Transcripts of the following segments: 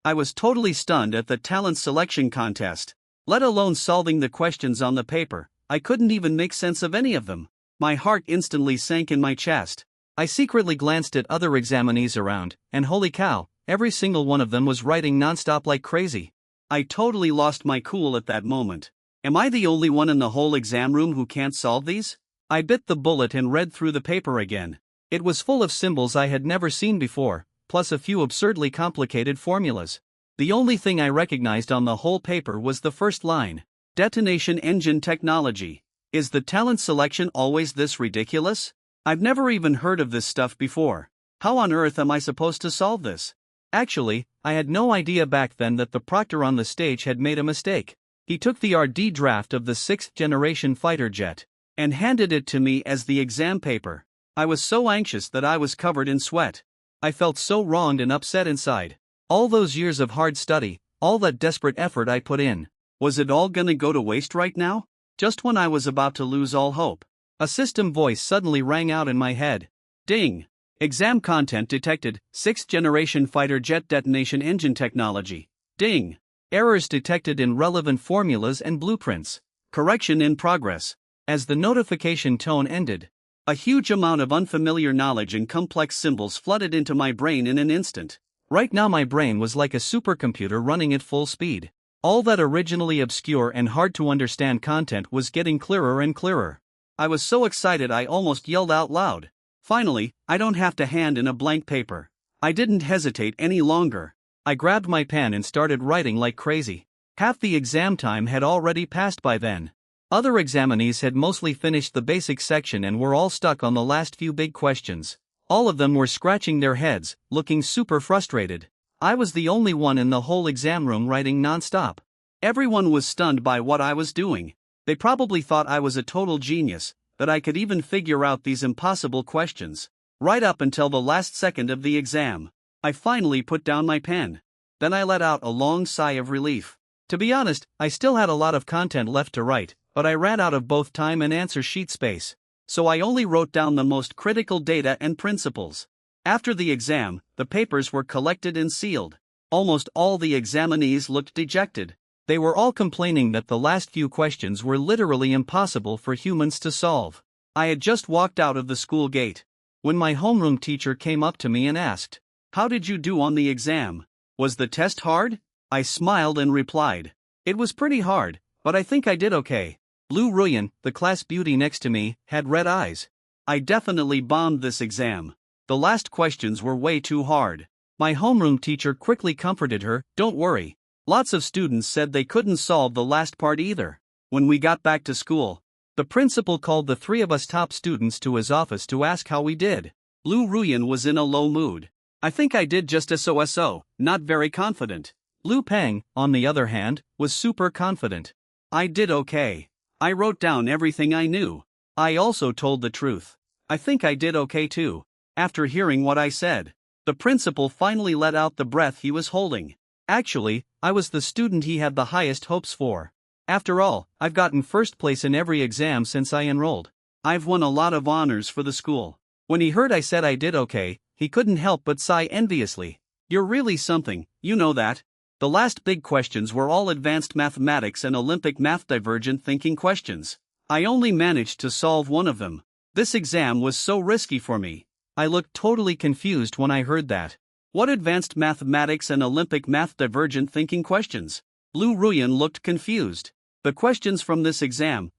I was totally stunned at the talent selection contest. Let alone solving the questions on the paper, I couldn't even make sense of any of them. My heart instantly sank in my chest. I secretly glanced at other examinees around, and holy cow, every single one of them was writing nonstop like crazy. I totally lost my cool at that moment. Am I the only one in the whole exam room who can't solve these? I bit the bullet and read through the paper again. It was full of symbols I had never seen before, plus a few absurdly complicated formulas. The only thing I recognized on the whole paper was the first line. Detonation engine technology. Is the talent selection always this ridiculous? I've never even heard of this stuff before. How on earth am I supposed to solve this? Actually, I had no idea back then that the proctor on the stage had made a mistake. He took the RD draft of the 6th-generation fighter jet and handed it to me as the exam paper. I was so anxious that I was covered in sweat. I felt so wronged and upset inside. All those years of hard study, all that desperate effort I put in, was it all gonna go to waste right now? Just when I was about to lose all hope, a system voice suddenly rang out in my head. Ding! Exam content detected, 6th-generation fighter jet detonation engine technology. Ding! Errors detected in relevant formulas and blueprints. Correction in progress. As the notification tone ended, a huge amount of unfamiliar knowledge and complex symbols flooded into my brain in an instant. Right now my brain was like a supercomputer running at full speed. All that originally obscure and hard to understand content was getting clearer and clearer. I was so excited I almost yelled out loud. Finally, I don't have to hand in a blank paper. I didn't hesitate any longer. I grabbed my pen and started writing like crazy. Half the exam time had already passed by then. Other examinees had mostly finished the basic section and were all stuck on the last few big questions. All of them were scratching their heads, looking super frustrated. I was the only one in the whole exam room writing non-stop. Everyone was stunned by what I was doing. They probably thought I was a total genius, that I could even figure out these impossible questions. Right up until the last second of the exam, I finally put down my pen. Then I let out a long sigh of relief. To be honest, I still had a lot of content left to write, but I ran out of both time and answer sheet space. So I only wrote down the most critical data and principles. After the exam, the papers were collected and sealed. Almost all the examinees looked dejected. They were all complaining that the last few questions were literally impossible for humans to solve. I had just walked out of the school gate when my homeroom teacher came up to me and asked, "How did you do on the exam? Was the test hard?" I smiled and replied, "It was pretty hard, but I think I did okay." Lou Ruyan, the class beauty next to me, had red eyes. I definitely bombed this exam. The last questions were way too hard. My homeroom teacher quickly comforted her, "Don't worry. Lots of students said they couldn't solve the last part either." When we got back to school, the principal called the three of us top students to his office to ask how we did. Lou Ruyan was in a low mood. "I think I did just so, not very confident." Liu Peng, on the other hand, was super confident. "I did okay. I wrote down everything I knew. I also told the truth. I think I did okay too." After hearing what I said, the principal finally let out the breath he was holding. Actually, I was the student he had the highest hopes for. After all, I've gotten first place in every exam since I enrolled. I've won a lot of honors for the school. When he heard I said I did okay, he couldn't help but sigh enviously. "You're really something, you know that." The last big questions were all advanced mathematics and Olympic math divergent thinking questions. I only managed to solve one of them. This exam was so risky for me. I looked totally confused when I heard that. What advanced mathematics and Olympic math divergent thinking questions? Lou Ruyan looked confused. The questions from this exam,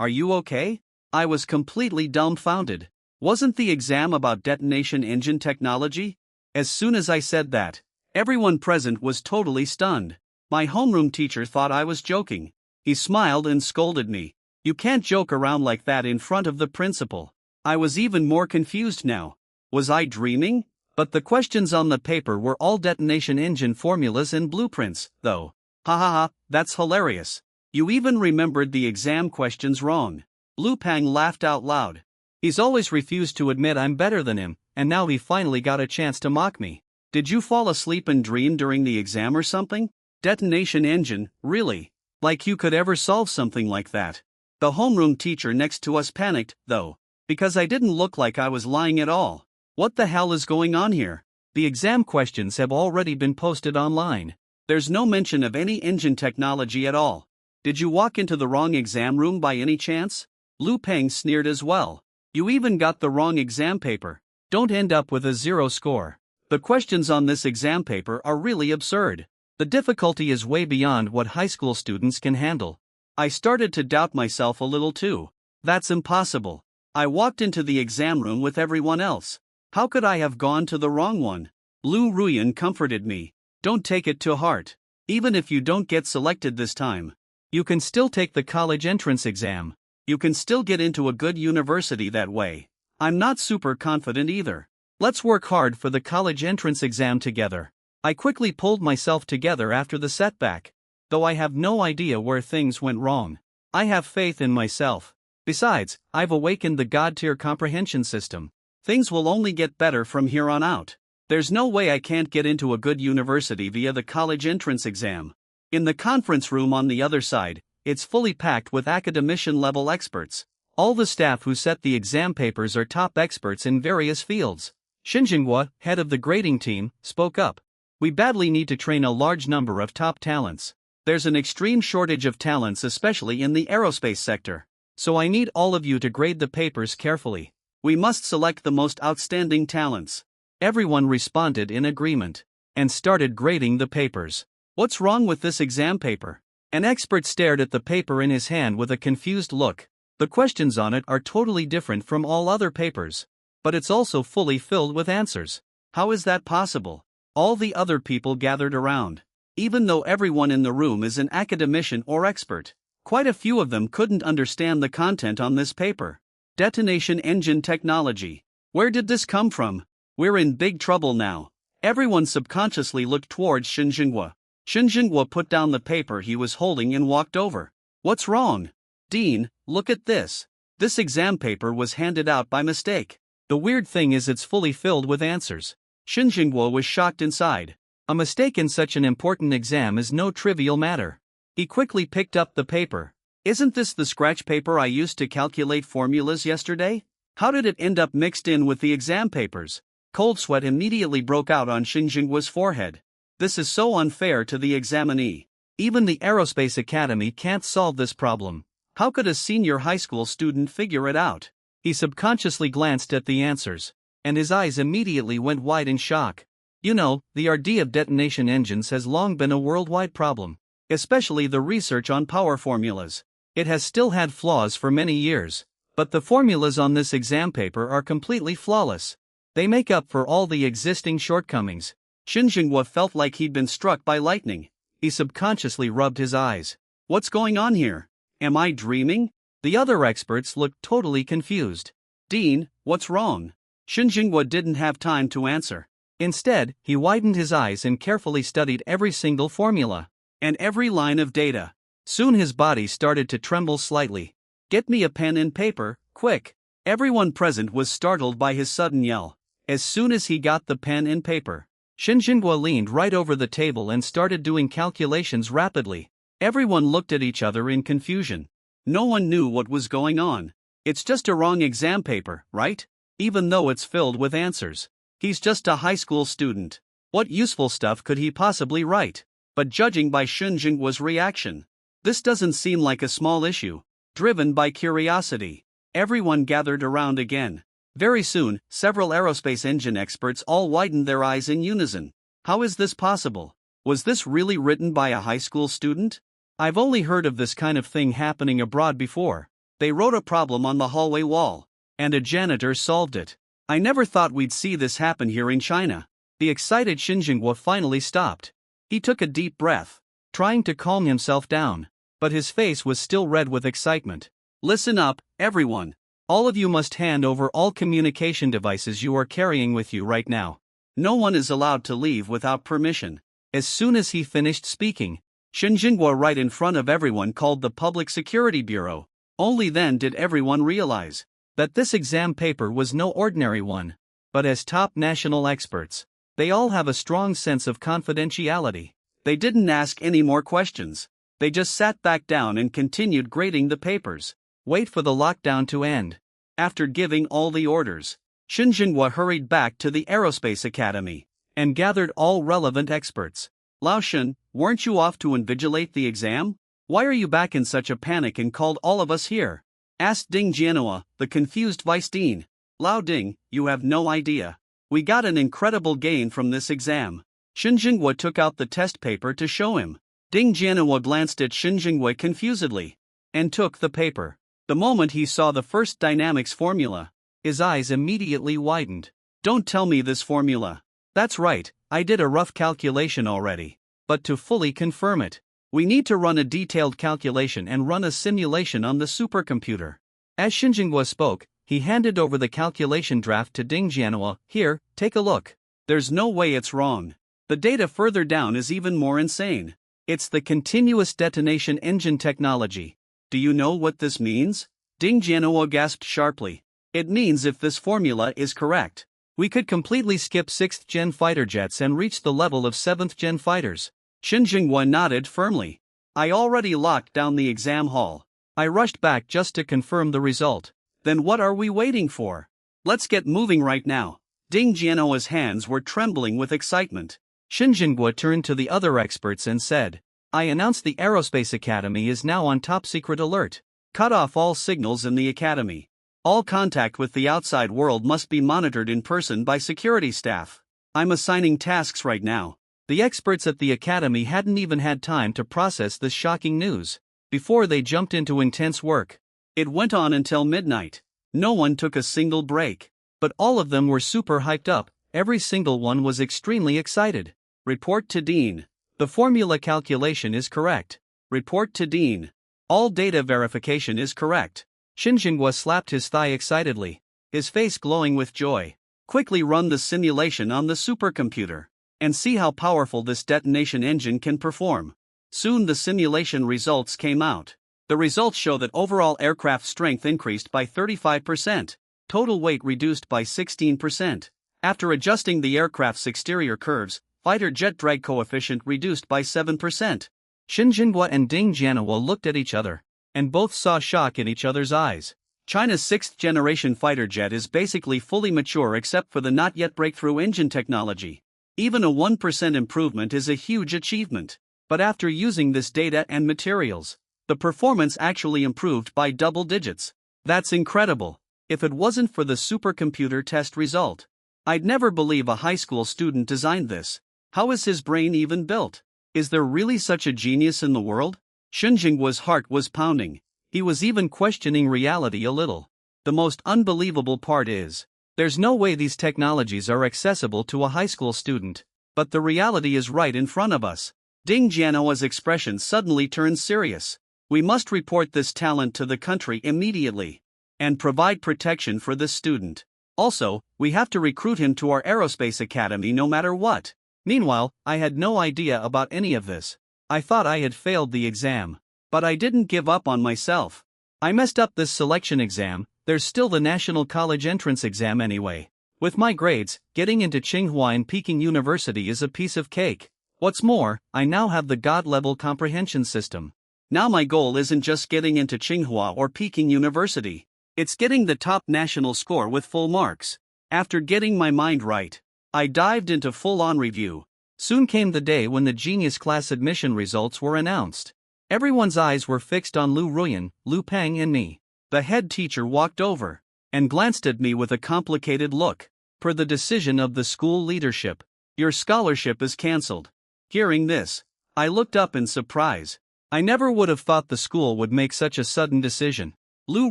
are you okay? I was completely dumbfounded. Wasn't the exam about detonation engine technology? As soon as I said that, everyone present was totally stunned. My homeroom teacher thought I was joking. He smiled and scolded me. "You can't joke around like that in front of the principal." I was even more confused now. Was I dreaming? But the questions on the paper were all detonation engine formulas and blueprints, though. Ha ha ha, that's hilarious. You even remembered the exam questions wrong. Liu Peng laughed out loud. He's always refused to admit I'm better than him, and now he finally got a chance to mock me. "Did you fall asleep and dream during the exam or something? Detonation engine, really? Like you could ever solve something like that?" The homeroom teacher next to us panicked, though, because I didn't look like I was lying at all. "What the hell is going on here? The exam questions have already been posted online. There's no mention of any engine technology at all. Did you walk into the wrong exam room by any chance? Lu Peng sneered as well. You even got the wrong exam paper. Don't end up with a 0 score. The questions on this exam paper are really absurd. The difficulty is way beyond what high school students can handle. I started to doubt myself a little too. That's impossible. I walked into the exam room with everyone else. How could I have gone to the wrong one? Lu Ruyan comforted me. Don't take it to heart. Even if you don't get selected this time, you can still take the college entrance exam. You can still get into a good university that way. I'm not super confident either. Let's work hard for the college entrance exam together. I quickly pulled myself together after the setback. Though I have no idea where things went wrong, I have faith in myself. Besides, I've awakened the God-tier comprehension system. Things will only get better from here on out. There's no way I can't get into a good university via the college entrance exam. In the conference room on the other side, it's fully packed with academician-level experts. All the staff who set the exam papers are top experts in various fields. Shin Jinghua, head of the grading team, spoke up. We badly need to train a large number of top talents. There's an extreme shortage of talents, especially in the aerospace sector. So I need all of you to grade the papers carefully. We must select the most outstanding talents. Everyone responded in agreement and started grading the papers. What's wrong with this exam paper? An expert stared at the paper in his hand with a confused look. The questions on it are totally different from all other papers. But it's also fully filled with answers. How is that possible? All the other people gathered around. Even though everyone in the room is an academician or expert, quite a few of them couldn't understand the content on this paper. Detonation engine technology. Where did this come from? We're in big trouble now. Everyone subconsciously looked towards Shin Jinghua. Shin Jinghua put down the paper he was holding and walked over. What's wrong? Dean, look at this. This exam paper was handed out by mistake. The weird thing is it's fully filled with answers. Shin Jinghua was shocked inside. A mistake in such an important exam is no trivial matter. He quickly picked up the paper. Isn't this the scratch paper I used to calculate formulas yesterday? How did it end up mixed in with the exam papers? Cold sweat immediately broke out on Shin Jinghua's forehead. This is so unfair to the examinee. Even the Aerospace Academy can't solve this problem. How could a senior high school student figure it out? He subconsciously glanced at the answers, and his eyes immediately went wide in shock. You know, the idea of detonation engines has long been a worldwide problem, especially the research on power formulas. It has still had flaws for many years, but the formulas on this exam paper are completely flawless. They make up for all the existing shortcomings. Shin Jinghua felt like he'd been struck by lightning. He subconsciously rubbed his eyes. What's going on here? Am I dreaming? The other experts looked totally confused. Dean, what's wrong? Shin Jinghua didn't have time to answer. Instead, he widened his eyes and carefully studied every single formula and every line of data. Soon his body started to tremble slightly. Get me a pen and paper, quick. Everyone present was startled by his sudden yell. As soon as he got the pen and paper, Shin Jinghua leaned right over the table and started doing calculations rapidly. Everyone looked at each other in confusion. No one knew what was going on. It's just a wrong exam paper, right? Even though it's filled with answers. He's just a high school student. What useful stuff could he possibly write? But judging by Shin Jinghua's reaction, this doesn't seem like a small issue. Driven by curiosity, everyone gathered around again. Very soon, several aerospace engine experts all widened their eyes in unison. How is this possible? Was this really written by a high school student? I've only heard of this kind of thing happening abroad before. They wrote a problem on the hallway wall, and a janitor solved it. I never thought we'd see this happen here in China. The excited Shin Jinghua finally stopped. He took a deep breath, trying to calm himself down, but his face was still red with excitement. Listen up, everyone. All of you must hand over all communication devices you are carrying with you right now. No one is allowed to leave without permission. As soon as he finished speaking, Shin Jinghua right in front of everyone called the Public Security Bureau. Only then did everyone realize that this exam paper was no ordinary one, but as top national experts, they all have a strong sense of confidentiality. They didn't ask any more questions. They just sat back down and continued grading the papers. Wait for the lockdown to end. After giving all the orders, Shin Jinghua hurried back to the Aerospace Academy. and gathered all relevant experts. Lao Shen, weren't you off to invigilate the exam? Why are you back in such a panic and called all of us here? Asked Ding Jianhua, the confused vice dean. Lao Ding, you have no idea. We got an incredible gain from this exam. Shen Jinghua took out the test paper to show him. Ding Jianhua glanced at Shen Jinghua confusedly and took the paper. The moment he saw the first dynamics formula, his eyes immediately widened. Don't tell me this formula. That's right, I did a rough calculation already. But to fully confirm it, we need to run a detailed calculation and run a simulation on the supercomputer. As Shen Jinghua spoke, he handed over the calculation draft to Ding Jianhua. Here, take a look. There's no way it's wrong. The data further down is even more insane. It's the continuous detonation engine technology. Do you know what this means? Ding Jianhua gasped sharply. It means if this formula is correct, we could completely skip 6th-Gen fighter jets and reach the level of 7th-Gen fighters. Shen Jinghua nodded firmly. I already locked down the exam hall. I rushed back just to confirm the result. Then what are we waiting for? Let's get moving right now. Ding Jianhua's hands were trembling with excitement. Shen Jinghua turned to the other experts and said, I announce the Aerospace Academy is now on top secret alert. Cut off all signals in the academy. All contact with the outside world must be monitored in person by security staff. I'm assigning tasks right now. The experts at the academy hadn't even had time to process this shocking news before they jumped into intense work. It went on until midnight. No one took a single break. But all of them were super hyped up. Every single one was extremely excited. Report to Dean. The formula calculation is correct. Report to Dean. All data verification is correct. Shen Jinghua slapped his thigh excitedly, his face glowing with joy. Quickly run the simulation on the supercomputer and see how powerful this detonation engine can perform. Soon the simulation results came out. The results show that overall aircraft strength increased by 35%, total weight reduced by 16%. After adjusting the aircraft's exterior curves, fighter jet drag coefficient reduced by 7%. Shen Jinghua and Ding Jianhua looked at each other, and both saw shock in each other's eyes. China's 6th-generation fighter jet is basically fully mature except for the not-yet breakthrough engine technology. Even a 1% improvement is a huge achievement. But after using this data and materials, the performance actually improved by double digits. That's incredible. If it wasn't for the supercomputer test result, I'd never believe a high school student designed this. How is his brain even built? Is there really such a genius in the world? Shen Jinghua's heart was pounding. He was even questioning reality a little. The most unbelievable part is, there's no way these technologies are accessible to a high school student. But the reality is right in front of us. Ding Jianhua's expression suddenly turned serious. We must report this talent to the country immediately and provide protection for this student. Also, we have to recruit him to our aerospace academy no matter what. Meanwhile, I had no idea about any of this. I thought I had failed the exam. But I didn't give up on myself. I messed up this selection exam. There's still the National College Entrance exam anyway. With my grades, getting into Tsinghua and Peking University is a piece of cake. What's more, I now have the God-level comprehension system. Now my goal isn't just getting into Tsinghua or Peking University. It's getting the top national score with full marks. After getting my mind right, I dived into full-on review. Soon came the day when the genius class admission results were announced. Everyone's eyes were fixed on Lu Ruyan, Lu Peng and me. The head teacher walked over and glanced at me with a complicated look. Per the decision of the school leadership, your scholarship is cancelled. Hearing this, I looked up in surprise. I never would have thought the school would make such a sudden decision. Lu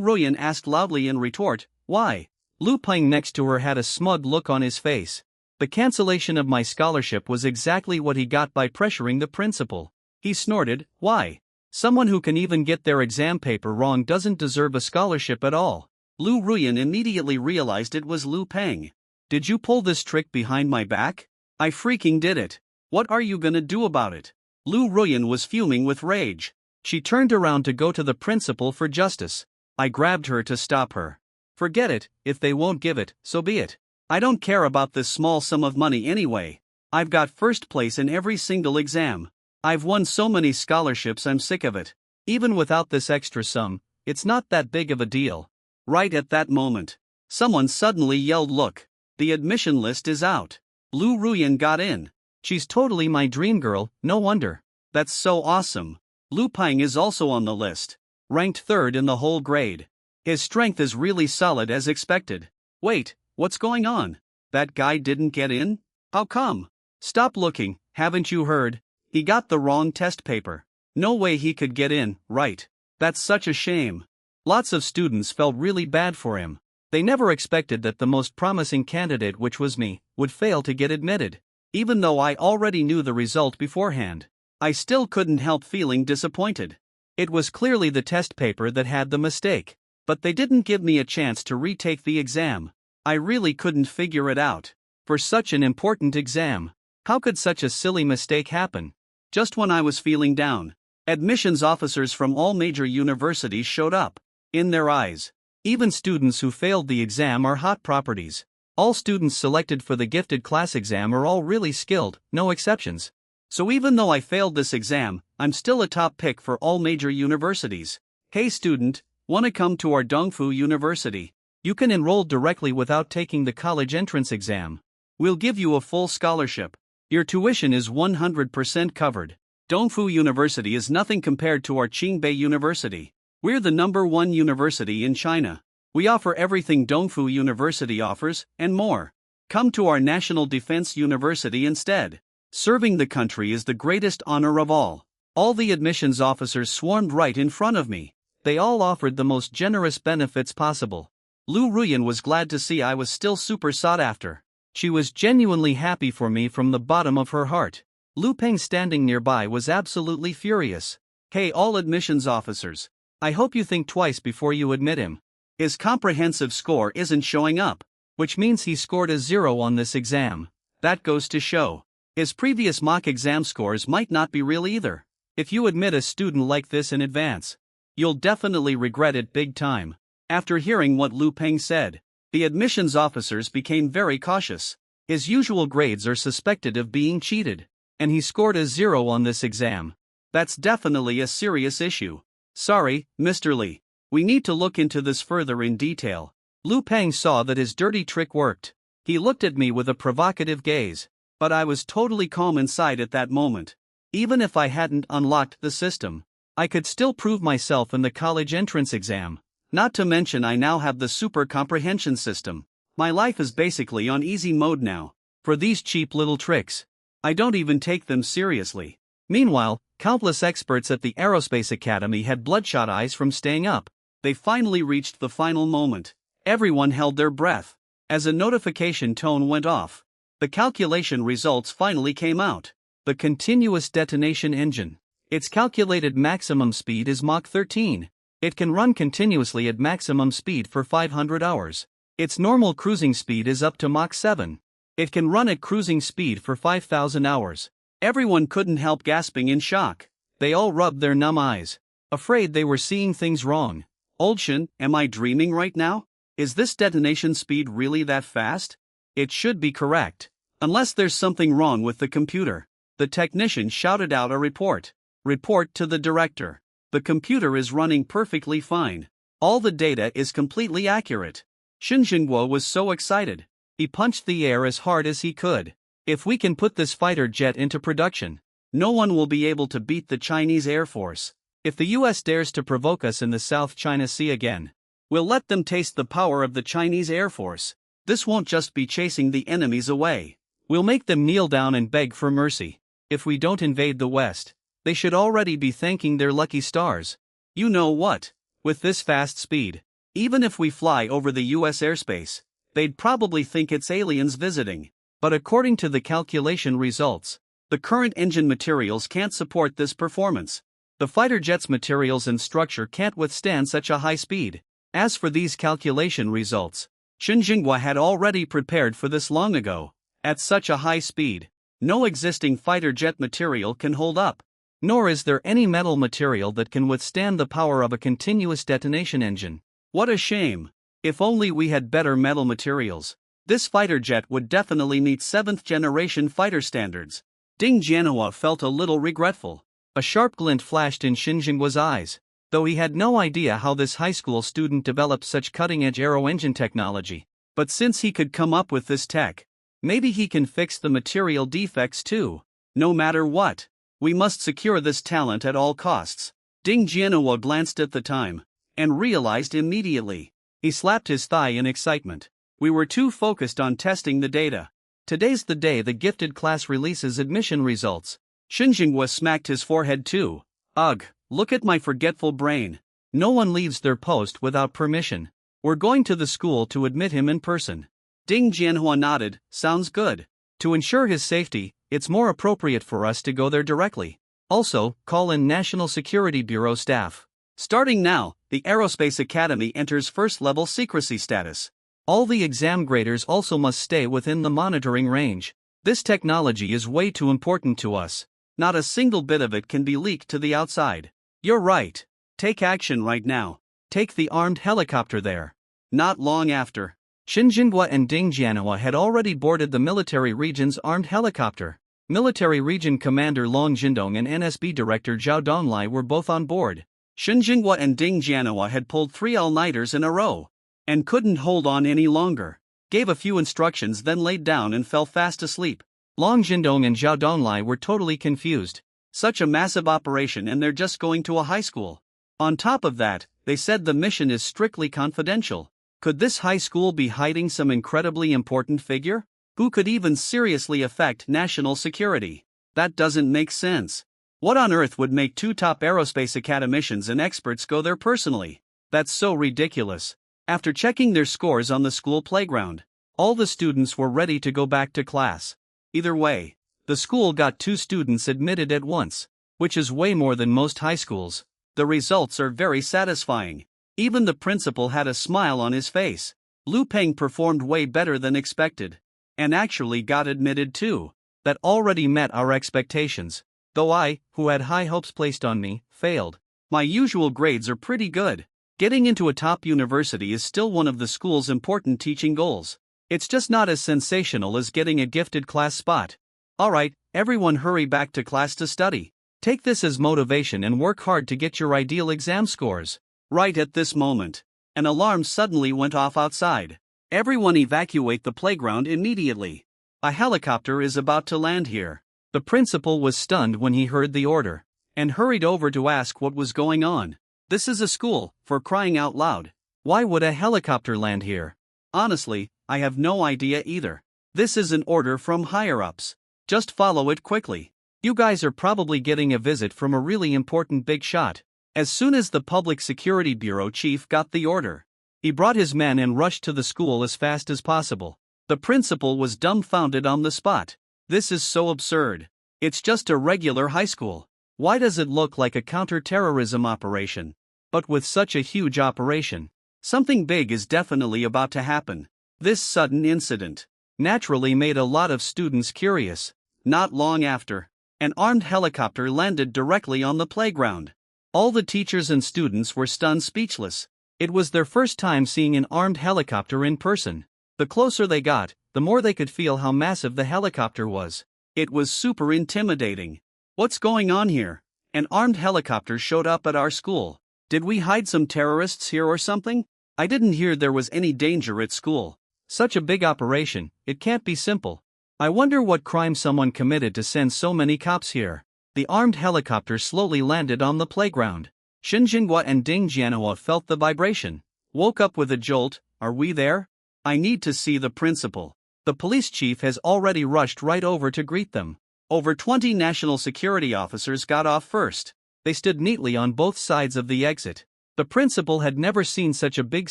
Ruyan asked loudly in retort, why? Lu Peng next to her had a smug look on his face. The cancellation of my scholarship was exactly what he got by pressuring the principal. He snorted, why? Someone who can even get their exam paper wrong doesn't deserve a scholarship at all. Lu Ruyan immediately realized it was Lu Peng. Did you pull this trick behind my back? I freaking did it. What are you gonna do about it? Lu Ruyan was fuming with rage. She turned around to go to the principal for justice. I grabbed her to stop her. Forget it, if they won't give it, so be it. I don't care about this small sum of money anyway. I've got first place in every single exam. I've won so many scholarships I'm sick of it. Even without this extra sum, it's not that big of a deal. Right at that moment, someone suddenly yelled, look, the admission list is out. Lu Ruyan got in. She's totally my dream girl, no wonder. That's so awesome. Lu Peng is also on the list. Ranked 3rd in the whole grade. His strength is really solid as expected. Wait, what's going on? That guy didn't get in? How come? Stop looking, haven't you heard? He got the wrong test paper. No way he could get in, right? That's such a shame. Lots of students felt really bad for him. They never expected that the most promising candidate, which was me, would fail to get admitted. Even though I already knew the result beforehand, I still couldn't help feeling disappointed. It was clearly the test paper that had the mistake. But they didn't give me a chance to retake the exam. I really couldn't figure it out. For such an important exam, how could such a silly mistake happen? Just when I was feeling down, admissions officers from all major universities showed up. In their eyes, even students who failed the exam are hot properties. All students selected for the gifted class exam are all really skilled, no exceptions. So even though I failed this exam, I'm still a top pick for all major universities. Hey student, wanna come to our Dongfu University? You can enroll directly without taking the college entrance exam. We'll give you a full scholarship. Your tuition is 100% covered. Dongfu University is nothing compared to our Qingbei University. We're the #1 university in China. We offer everything Dongfu University offers, and more. Come to our National Defense University instead. Serving the country is the greatest honor of all. All the admissions officers swarmed right in front of me. They all offered the most generous benefits possible. Lu Ruyan was glad to see I was still super sought after. She was genuinely happy for me from the bottom of her heart. Lu Peng standing nearby was absolutely furious. Hey all admissions officers, I hope you think twice before you admit him. His comprehensive score isn't showing up, which means he scored a 0 on this exam. That goes to show. His previous mock exam scores might not be real either. If you admit a student like this in advance, you'll definitely regret it big time. After hearing what Lu Peng said, the admissions officers became very cautious. His usual grades are suspected of being cheated, and he scored a 0 on this exam. That's definitely a serious issue. Sorry, Mr. Li. We need to look into this further in detail. Lu Peng saw that his dirty trick worked. He looked at me with a provocative gaze. But I was totally calm inside at that moment. Even if I hadn't unlocked the system, I could still prove myself in the college entrance exam. Not to mention I now have the super comprehension system. My life is basically on easy mode now. For these cheap little tricks, I don't even take them seriously. Meanwhile, countless experts at the Aerospace Academy had bloodshot eyes from staying up. They finally reached the final moment. Everyone held their breath. As a notification tone went off, the calculation results finally came out. The continuous detonation engine. Its calculated maximum speed is Mach 13. It can run continuously at maximum speed for 500 hours. Its normal cruising speed is up to Mach 7. It can run at cruising speed for 5,000 hours. Everyone couldn't help gasping in shock. They all rubbed their numb eyes, afraid they were seeing things wrong. Oldshin, am I dreaming right now? Is this detonation speed really that fast? It should be correct. Unless there's something wrong with the computer. The technician shouted out a report. Report to the director. The computer is running perfectly fine. All the data is completely accurate. Xin Jingguo was so excited. He punched the air as hard as he could. If we can put this fighter jet into production, no one will be able to beat the Chinese Air Force. If the US dares to provoke us in the South China Sea again, we'll let them taste the power of the Chinese Air Force. This won't just be chasing the enemies away. We'll make them kneel down and beg for mercy. If we don't invade the West, they should already be thanking their lucky stars. You know what? With this fast speed, even if we fly over the US airspace, they'd probably think it's aliens visiting. But according to the calculation results, the current engine materials can't support this performance. The fighter jet's materials and structure can't withstand such a high speed. As for these calculation results, Xin Jinghua had already prepared for this long ago. At such a high speed, no existing fighter jet material can hold up. Nor is there any metal material that can withstand the power of a continuous detonation engine. What a shame. If only we had better metal materials. This fighter jet would definitely meet 7th generation fighter standards. Ding Jianhua felt a little regretful. A sharp glint flashed in Xin Jinghua's eyes. Though he had no idea how this high school student developed such cutting-edge aero engine technology. But since he could come up with this tech, Maybe he can fix the material defects too. No matter what, we must secure this talent at all costs. Ding Jianhua glanced at the time and realized immediately. He slapped his thigh in excitement. We were too focused on testing the data. Today's the day the gifted class releases admission results. Xinjinghua smacked his forehead too. Ugh, look at my forgetful brain. No one leaves their post without permission. We're going to the school to admit him in person. Ding Jianhua nodded. Sounds good. To ensure his safety, it's more appropriate for us to go there directly. Also, call in National Security Bureau staff. Starting now, the Aerospace Academy enters first-level secrecy status. All the exam graders also must stay within the monitoring range. This technology is way too important to us. Not a single bit of it can be leaked to the outside. You're right. Take action right now. Take the armed helicopter there. Not long after, Xinjinghua and Ding Jianhua had already boarded the military region's armed helicopter. Military Region Commander Long Jindong and NSB Director Zhao Donglai were both on board. Xinjinghua and Ding Jianhua had pulled 3 all-nighters in a row and couldn't hold on any longer. Gave a few instructions, then laid down and fell fast asleep. Long Jindong and Zhao Donglai were totally confused. Such a massive operation and they're just going to a high school. On top of that, they said the mission is strictly confidential. Could this high school be hiding some incredibly important figure? Who could even seriously affect national security? That doesn't make sense. What on earth would make 2 top aerospace academicians and experts go there personally? That's so ridiculous. After checking their scores on the school playground, all the students were ready to go back to class. Either way, the school got 2 students admitted at once, which is way more than most high schools. The results are very satisfying. Even the principal had a smile on his face. Lu Peng performed way better than expected. And actually got admitted too. That already met our expectations. Though I, who had high hopes placed on me, failed. My usual grades are pretty good. Getting into a top university is still one of the school's important teaching goals. It's just not as sensational as getting a gifted class spot. Alright, everyone hurry back to class to study. Take this as motivation and work hard to get your ideal exam scores. Right at this moment, an alarm suddenly went off outside. Everyone evacuate the playground immediately. A helicopter is about to land here. The principal was stunned when he heard the order, and hurried over to ask what was going on. This is a school, for crying out loud. Why would a helicopter land here? Honestly, I have no idea either. This is an order from higher-ups. Just follow it quickly. You guys are probably getting a visit from a really important big shot. As soon as the Public Security Bureau chief got the order, he brought his men and rushed to the school as fast as possible. The principal was dumbfounded on the spot. This is so absurd. It's just a regular high school. Why does it look like a counter-terrorism operation? But with such a huge operation, something big is definitely about to happen. This sudden incident naturally made a lot of students curious. Not long after, an armed helicopter landed directly on the playground. All the teachers and students were stunned speechless. It was their first time seeing an armed helicopter in person. The closer they got, the more they could feel how massive the helicopter was. It was super intimidating. What's going on here? An armed helicopter showed up at our school. Did we hide some terrorists here or something? I didn't hear there was any danger at school. Such a big operation, it can't be simple. I wonder what crime someone committed to send so many cops here. The armed helicopter slowly landed on the playground. Xinjinghua and Ding Jianhua felt the vibration. Woke up with a jolt. Are we there? I need to see the principal. The police chief has already rushed right over to greet them. Over 20 national security officers got off first. They stood neatly on both sides of the exit. The principal had never seen such a big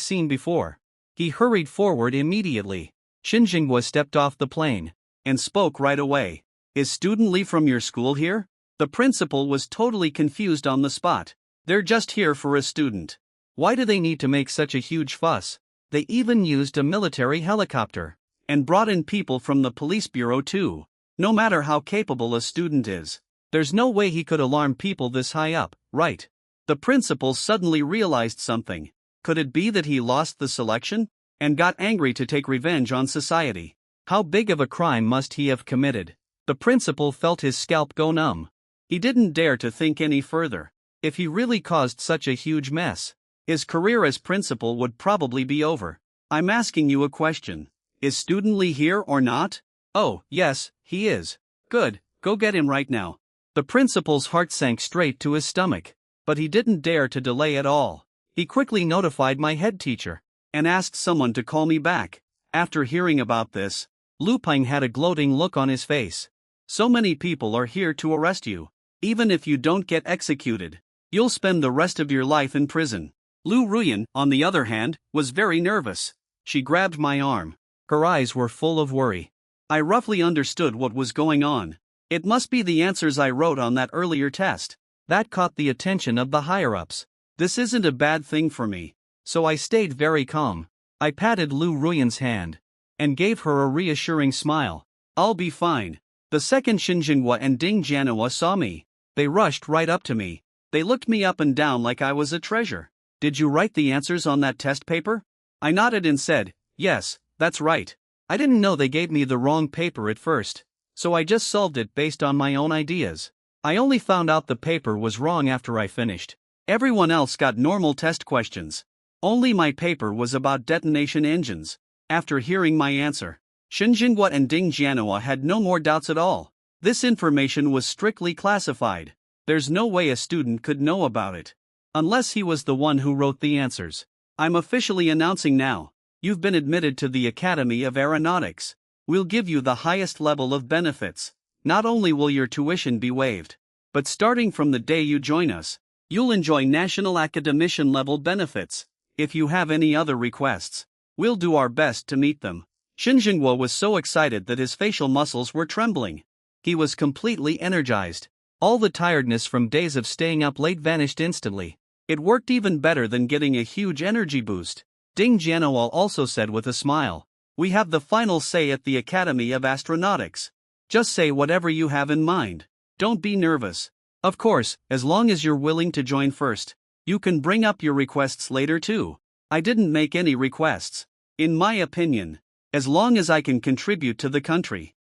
scene before. He hurried forward immediately. Xinjinghua stepped off the plane and spoke right away. Is student Li from your school here? The principal was totally confused on the spot. They're just here for a student. Why do they need to make such a huge fuss? They even used a military helicopter and brought in people from the police bureau too. No matter how capable a student is, there's no way he could alarm people this high up, right? The principal suddenly realized something. Could it be that he lost the selection and got angry to take revenge on society? How big of a crime must he have committed? The principal felt his scalp go numb. He didn't dare to think any further. If he really caused such a huge mess, his career as principal would probably be over. I'm asking you a question. Is student Li here or not? Oh, yes, he is. Good, go get him right now. The principal's heart sank straight to his stomach. But he didn't dare to delay at all. He quickly notified my head teacher and asked someone to call me back. After hearing about this, Lu Peng had a gloating look on his face. So many people are here to arrest you. Even if you don't get executed, you'll spend the rest of your life in prison. Lu Ruyan, on the other hand, was very nervous. She grabbed my arm. Her eyes were full of worry. I roughly understood what was going on. It must be the answers I wrote on that earlier test. That caught the attention of the higher-ups. This isn't a bad thing for me. So I stayed very calm. I patted Lu Ruyan's hand and gave her a reassuring smile. I'll be fine. The second Xinjianhua and Ding Jianhua saw me. They rushed right up to me. They looked me up and down like I was a treasure. Did you write the answers on that test paper? I nodded and said, yes, that's right. I didn't know they gave me the wrong paper at first, so I just solved it based on my own ideas. I only found out the paper was wrong after I finished. Everyone else got normal test questions. Only my paper was about detonation engines. After hearing my answer, Xinjianhua and Ding Jianhua had no more doubts at all. This information was strictly classified. There's no way a student could know about it. Unless he was the one who wrote the answers. I'm officially announcing now. You've been admitted to the Academy of Aeronautics. We'll give you the highest level of benefits. Not only will your tuition be waived, but starting from the day you join us, you'll enjoy national academician level benefits. If you have any other requests, we'll do our best to meet them. Xinjianhua was so excited that his facial muscles were trembling. He was completely energized. All the tiredness from days of staying up late vanished instantly. It worked even better than getting a huge energy boost. Ding Jianhua also said with a smile, we have the final say at the Academy of Astronautics. Just say whatever you have in mind. Don't be nervous. Of course, as long as you're willing to join first. You can bring up your requests later too. I didn't make any requests. In my opinion, as long as I can contribute to the country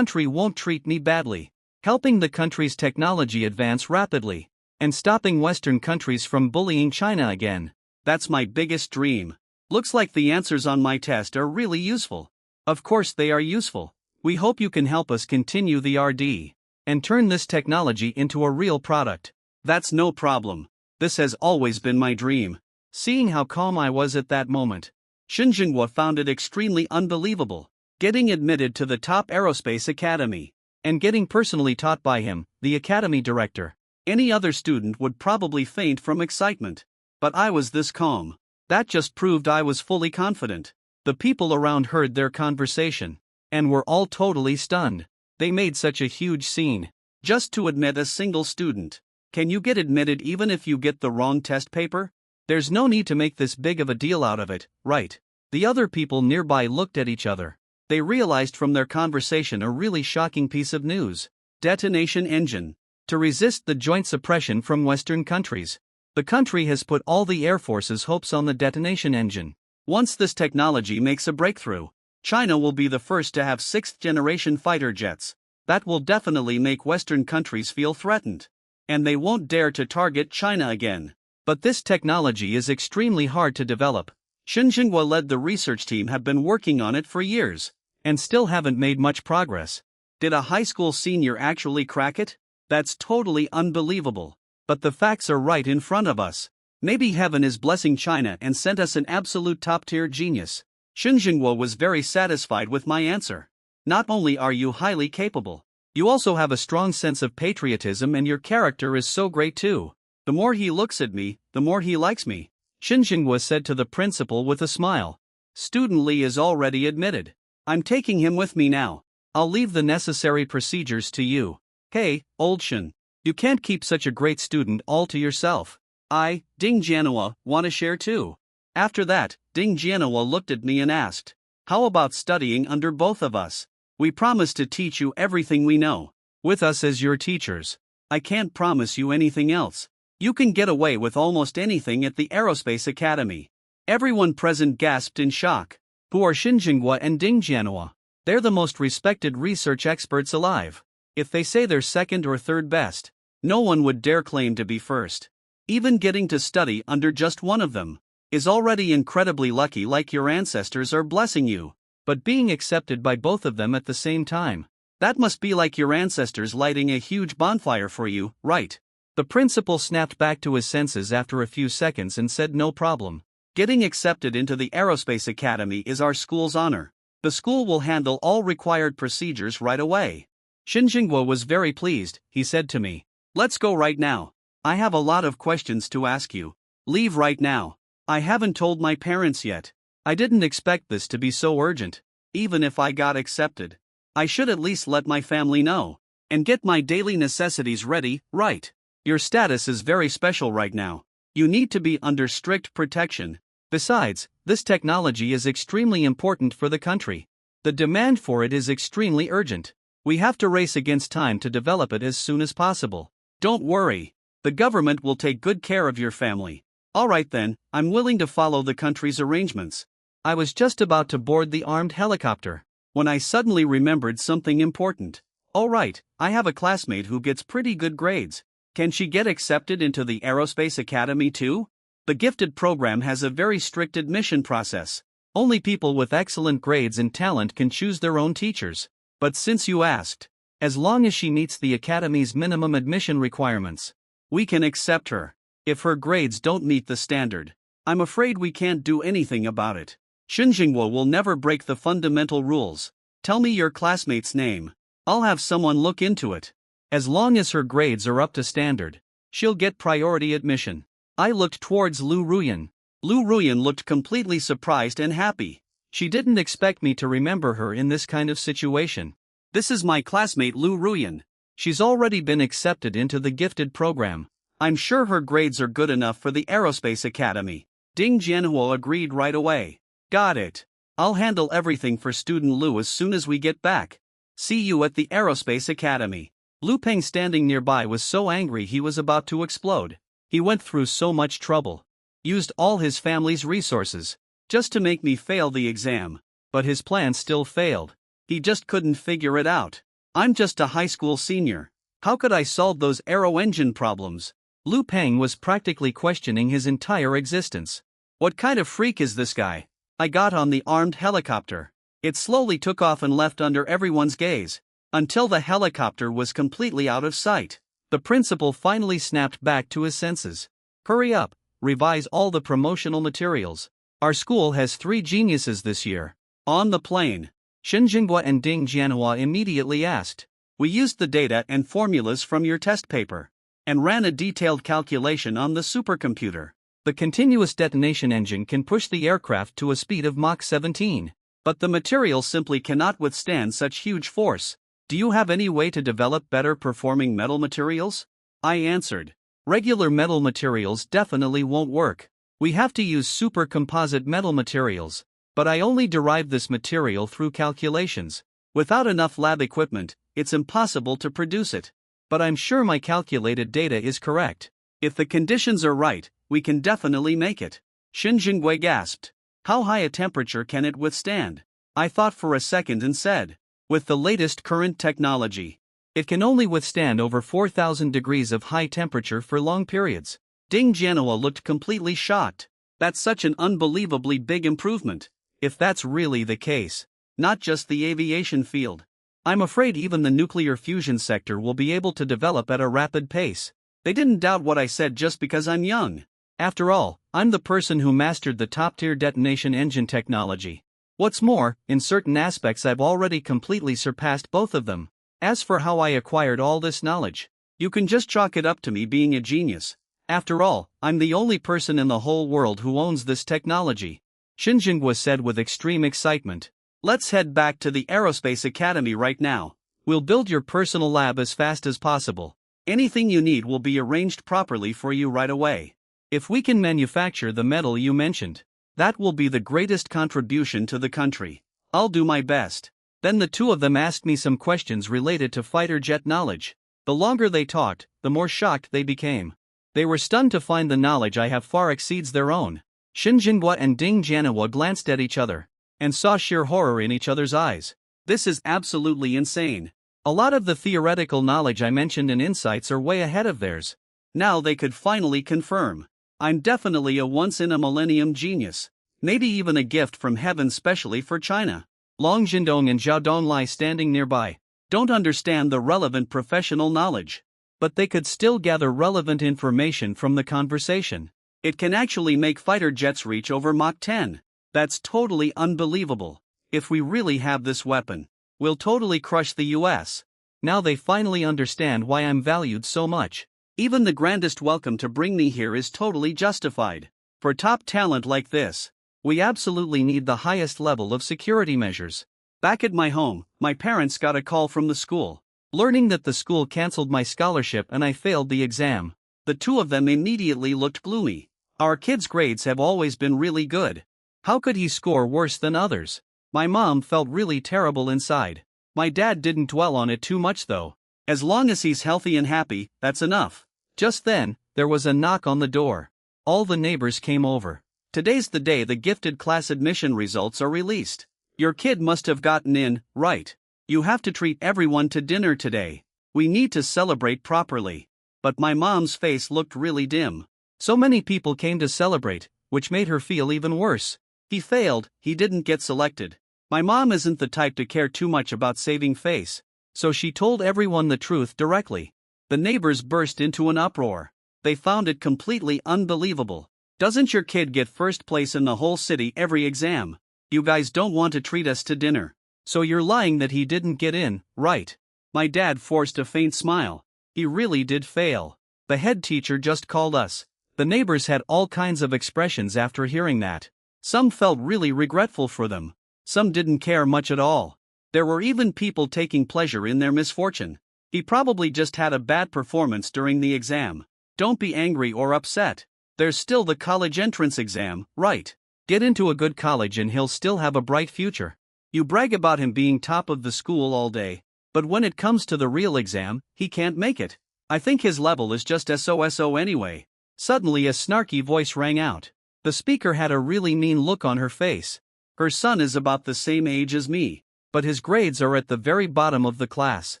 won't treat me badly. Helping the country's technology advance rapidly, and stopping Western countries from bullying China again. That's my biggest dream. Looks like the answers on my test are really useful. Of course they are useful. We hope you can help us continue the RD and turn this technology into a real product. That's no problem. This has always been my dream. Seeing how calm I was at that moment, Xinjianhua found it extremely unbelievable. Getting admitted to the top aerospace academy, and getting personally taught by him, the academy director. Any other student would probably faint from excitement. But I was this calm. That just proved I was fully confident. The people around heard their conversation, and were all totally stunned. They made such a huge scene. Just to admit a single student. Can you get admitted even if you get the wrong test paper? There's no need to make this big of a deal out of it, right? The other people nearby looked at each other. They realized from their conversation a really shocking piece of news. Detonation engine. To resist the joint suppression from Western countries. The country has put all the Air Force's hopes on the detonation engine. Once this technology makes a breakthrough, China will be the first to have 6th-generation fighter jets. That will definitely make Western countries feel threatened. And they won't dare to target China again. But this technology is extremely hard to develop. Xinjianhua led the research team have been working on it for years, and still haven't made much progress. Did a high school senior actually crack it? That's totally unbelievable. But the facts are right in front of us. Maybe heaven is blessing China and sent us an absolute top-tier genius. Xinjianhua was very satisfied with my answer. Not only are you highly capable, you also have a strong sense of patriotism and your character is so great too. The more he looks at me, the more he likes me. Xinjianhua said to the principal with a smile. Student Li is already admitted. I'm taking him with me now. I'll leave the necessary procedures to you. Hey, old Shen. You can't keep such a great student all to yourself. I, Ding Jianhua, want to share too. After that, Ding Jianhua looked at me and asked, how about studying under both of us? We promise to teach you everything we know. With us as your teachers. I can't promise you anything else. You can get away with almost anything at the Aerospace Academy. Everyone present gasped in shock. Who are Xinjianhua and Ding Jianhua? They're the most respected research experts alive. If they say they're second or third best, no one would dare claim to be first. Even getting to study under just one of them is already incredibly lucky, like your ancestors are blessing you. but being accepted by both of them at the same time. That must be like your ancestors lighting a huge bonfire for you, right? The principal snapped back to his senses after a few seconds and said no problem. Getting accepted into the Aerospace Academy is our school's honor. The school will handle all required procedures right away. Xinjingguo was very pleased. He said to me, "Let's go right now. I have a lot of questions to ask you. Leave right now. I haven't told my parents yet. I didn't expect this to be so urgent. Even if I got accepted, I should at least let my family know. And get my daily necessities ready, right? Your status is very special right now. You need to be under strict protection. Besides, this technology is extremely important for the country. The demand for it is extremely urgent. We have to race against time to develop it as soon as possible. Don't worry. The government will take good care of your family. Alright then, I'm willing to follow the country's arrangements." I was just about to board the armed helicopter when I suddenly remembered something important. Alright, I have a classmate who gets pretty good grades. Can she get accepted into the Aerospace Academy too? The gifted program has a very strict admission process. Only people with excellent grades and talent can choose their own teachers. But since you asked, as long as she meets the Academy's minimum admission requirements, we can accept her. If her grades don't meet the standard, I'm afraid we can't do anything about it. Xinjingguo will never break the fundamental rules. Tell me your classmate's name. I'll have someone look into it. As long as her grades are up to standard, she'll get priority admission. I looked towards Lu Ruyan. Lu Ruyan looked completely surprised and happy. She didn't expect me to remember her in this kind of situation. This is my classmate Lu Ruyan. She's already been accepted into the gifted program. I'm sure her grades are good enough for the Aerospace Academy. Ding Jianhuo agreed right away. Got it. I'll handle everything for student Lu as soon as we get back. See you at the Aerospace Academy. Lu Peng standing nearby was so angry he was about to explode. He went through so much trouble. Used all his family's resources just to make me fail the exam. But his plan still failed. He just couldn't figure it out. I'm just a high school senior. How could I solve those aero engine problems? Lu Peng was practically questioning his entire existence. What kind of freak is this guy? I got on the armed helicopter. It slowly took off and left under everyone's gaze, until the helicopter was completely out of sight. The principal finally snapped back to his senses. Hurry up, revise all the promotional materials. Our school has 3 geniuses this year. On the plane, Xinjingguo and Ding Jianhua immediately asked. We used the data and formulas from your test paper, and ran a detailed calculation on the supercomputer. The continuous detonation engine can push the aircraft to a speed of Mach 17. But the material simply cannot withstand such huge force. Do you have any way to develop better performing metal materials? I answered. Regular metal materials definitely won't work. We have to use super composite metal materials. But I only derived this material through calculations. Without enough lab equipment, it's impossible to produce it. But I'm sure my calculated data is correct. If the conditions are right, we can definitely make it. Xinjingguo gasped. How high a temperature can it withstand? I thought for a second and said. With the latest current technology, it can only withstand over 4,000 degrees of high temperature for long periods. Ding Jianhua looked completely shocked. That's such an unbelievably big improvement. If that's really the case, not just the aviation field, I'm afraid even the nuclear fusion sector will be able to develop at a rapid pace. They didn't doubt what I said just because I'm young. After all, I'm the person who mastered the top-tier detonation engine technology. What's more, in certain aspects I've already completely surpassed both of them. As for how I acquired all this knowledge, you can just chalk it up to me being a genius. After all, I'm the only person in the whole world who owns this technology. Xinjingguo said with extreme excitement. Let's head back to the Aerospace Academy right now. We'll build your personal lab as fast as possible. Anything you need will be arranged properly for you right away. If we can manufacture the metal you mentioned, that will be the greatest contribution to the country. I'll do my best. Then the two of them asked me some questions related to fighter jet knowledge. The longer they talked, the more shocked they became. They were stunned to find the knowledge I have far exceeds their own. Xinjingguo and Ding Jianhua glanced at each other and saw sheer horror in each other's eyes. This is absolutely insane. A lot of the theoretical knowledge I mentioned and insights are way ahead of theirs. Now they could finally confirm. I'm definitely a once-in-a-millennium genius. Maybe even a gift from heaven specially for China. Long Jindong and Zhao Donglai standing nearby, don't understand the relevant professional knowledge. But they could still gather relevant information from the conversation. It can actually make fighter jets reach over Mach 10. That's totally unbelievable. If we really have this weapon, we'll totally crush the US. Now they finally understand why I'm valued so much. Even the grandest welcome to bring me here is totally justified. For top talent like this, we absolutely need the highest level of security measures. Back at my home, my parents got a call from the school, learning that the school cancelled my scholarship and I failed the exam. The two of them immediately looked gloomy. Our kid's grades have always been really good. How could he score worse than others? My mom felt really terrible inside. My dad didn't dwell on it too much though. As long as he's healthy and happy, that's enough. Just then, there was a knock on the door. All the neighbors came over. Today's the day the gifted class admission results are released. Your kid must have gotten in, right? You have to treat everyone to dinner today. We need to celebrate properly. But my mom's face looked really dim. So many people came to celebrate, which made her feel even worse. He failed, he didn't get selected. My mom isn't the type to care too much about saving face, so she told everyone the truth directly. The neighbors burst into an uproar. They found it completely unbelievable. Doesn't your kid get first place in the whole city every exam? You guys don't want to treat us to dinner. So you're lying that he didn't get in, right? My dad forced a faint smile. He really did fail. The head teacher just called us. The neighbors had all kinds of expressions after hearing that. Some felt really regretful for them. Some didn't care much at all. There were even people taking pleasure in their misfortune. He probably just had a bad performance during the exam. Don't be angry or upset. There's still the college entrance exam, right? Get into a good college and he'll still have a bright future. You brag about him being top of the school all day, but when it comes to the real exam, he can't make it. I think his level is just SOSO anyway. Suddenly a snarky voice rang out. The speaker had a really mean look on her face. Her son is about the same age as me, but his grades are at the very bottom of the class.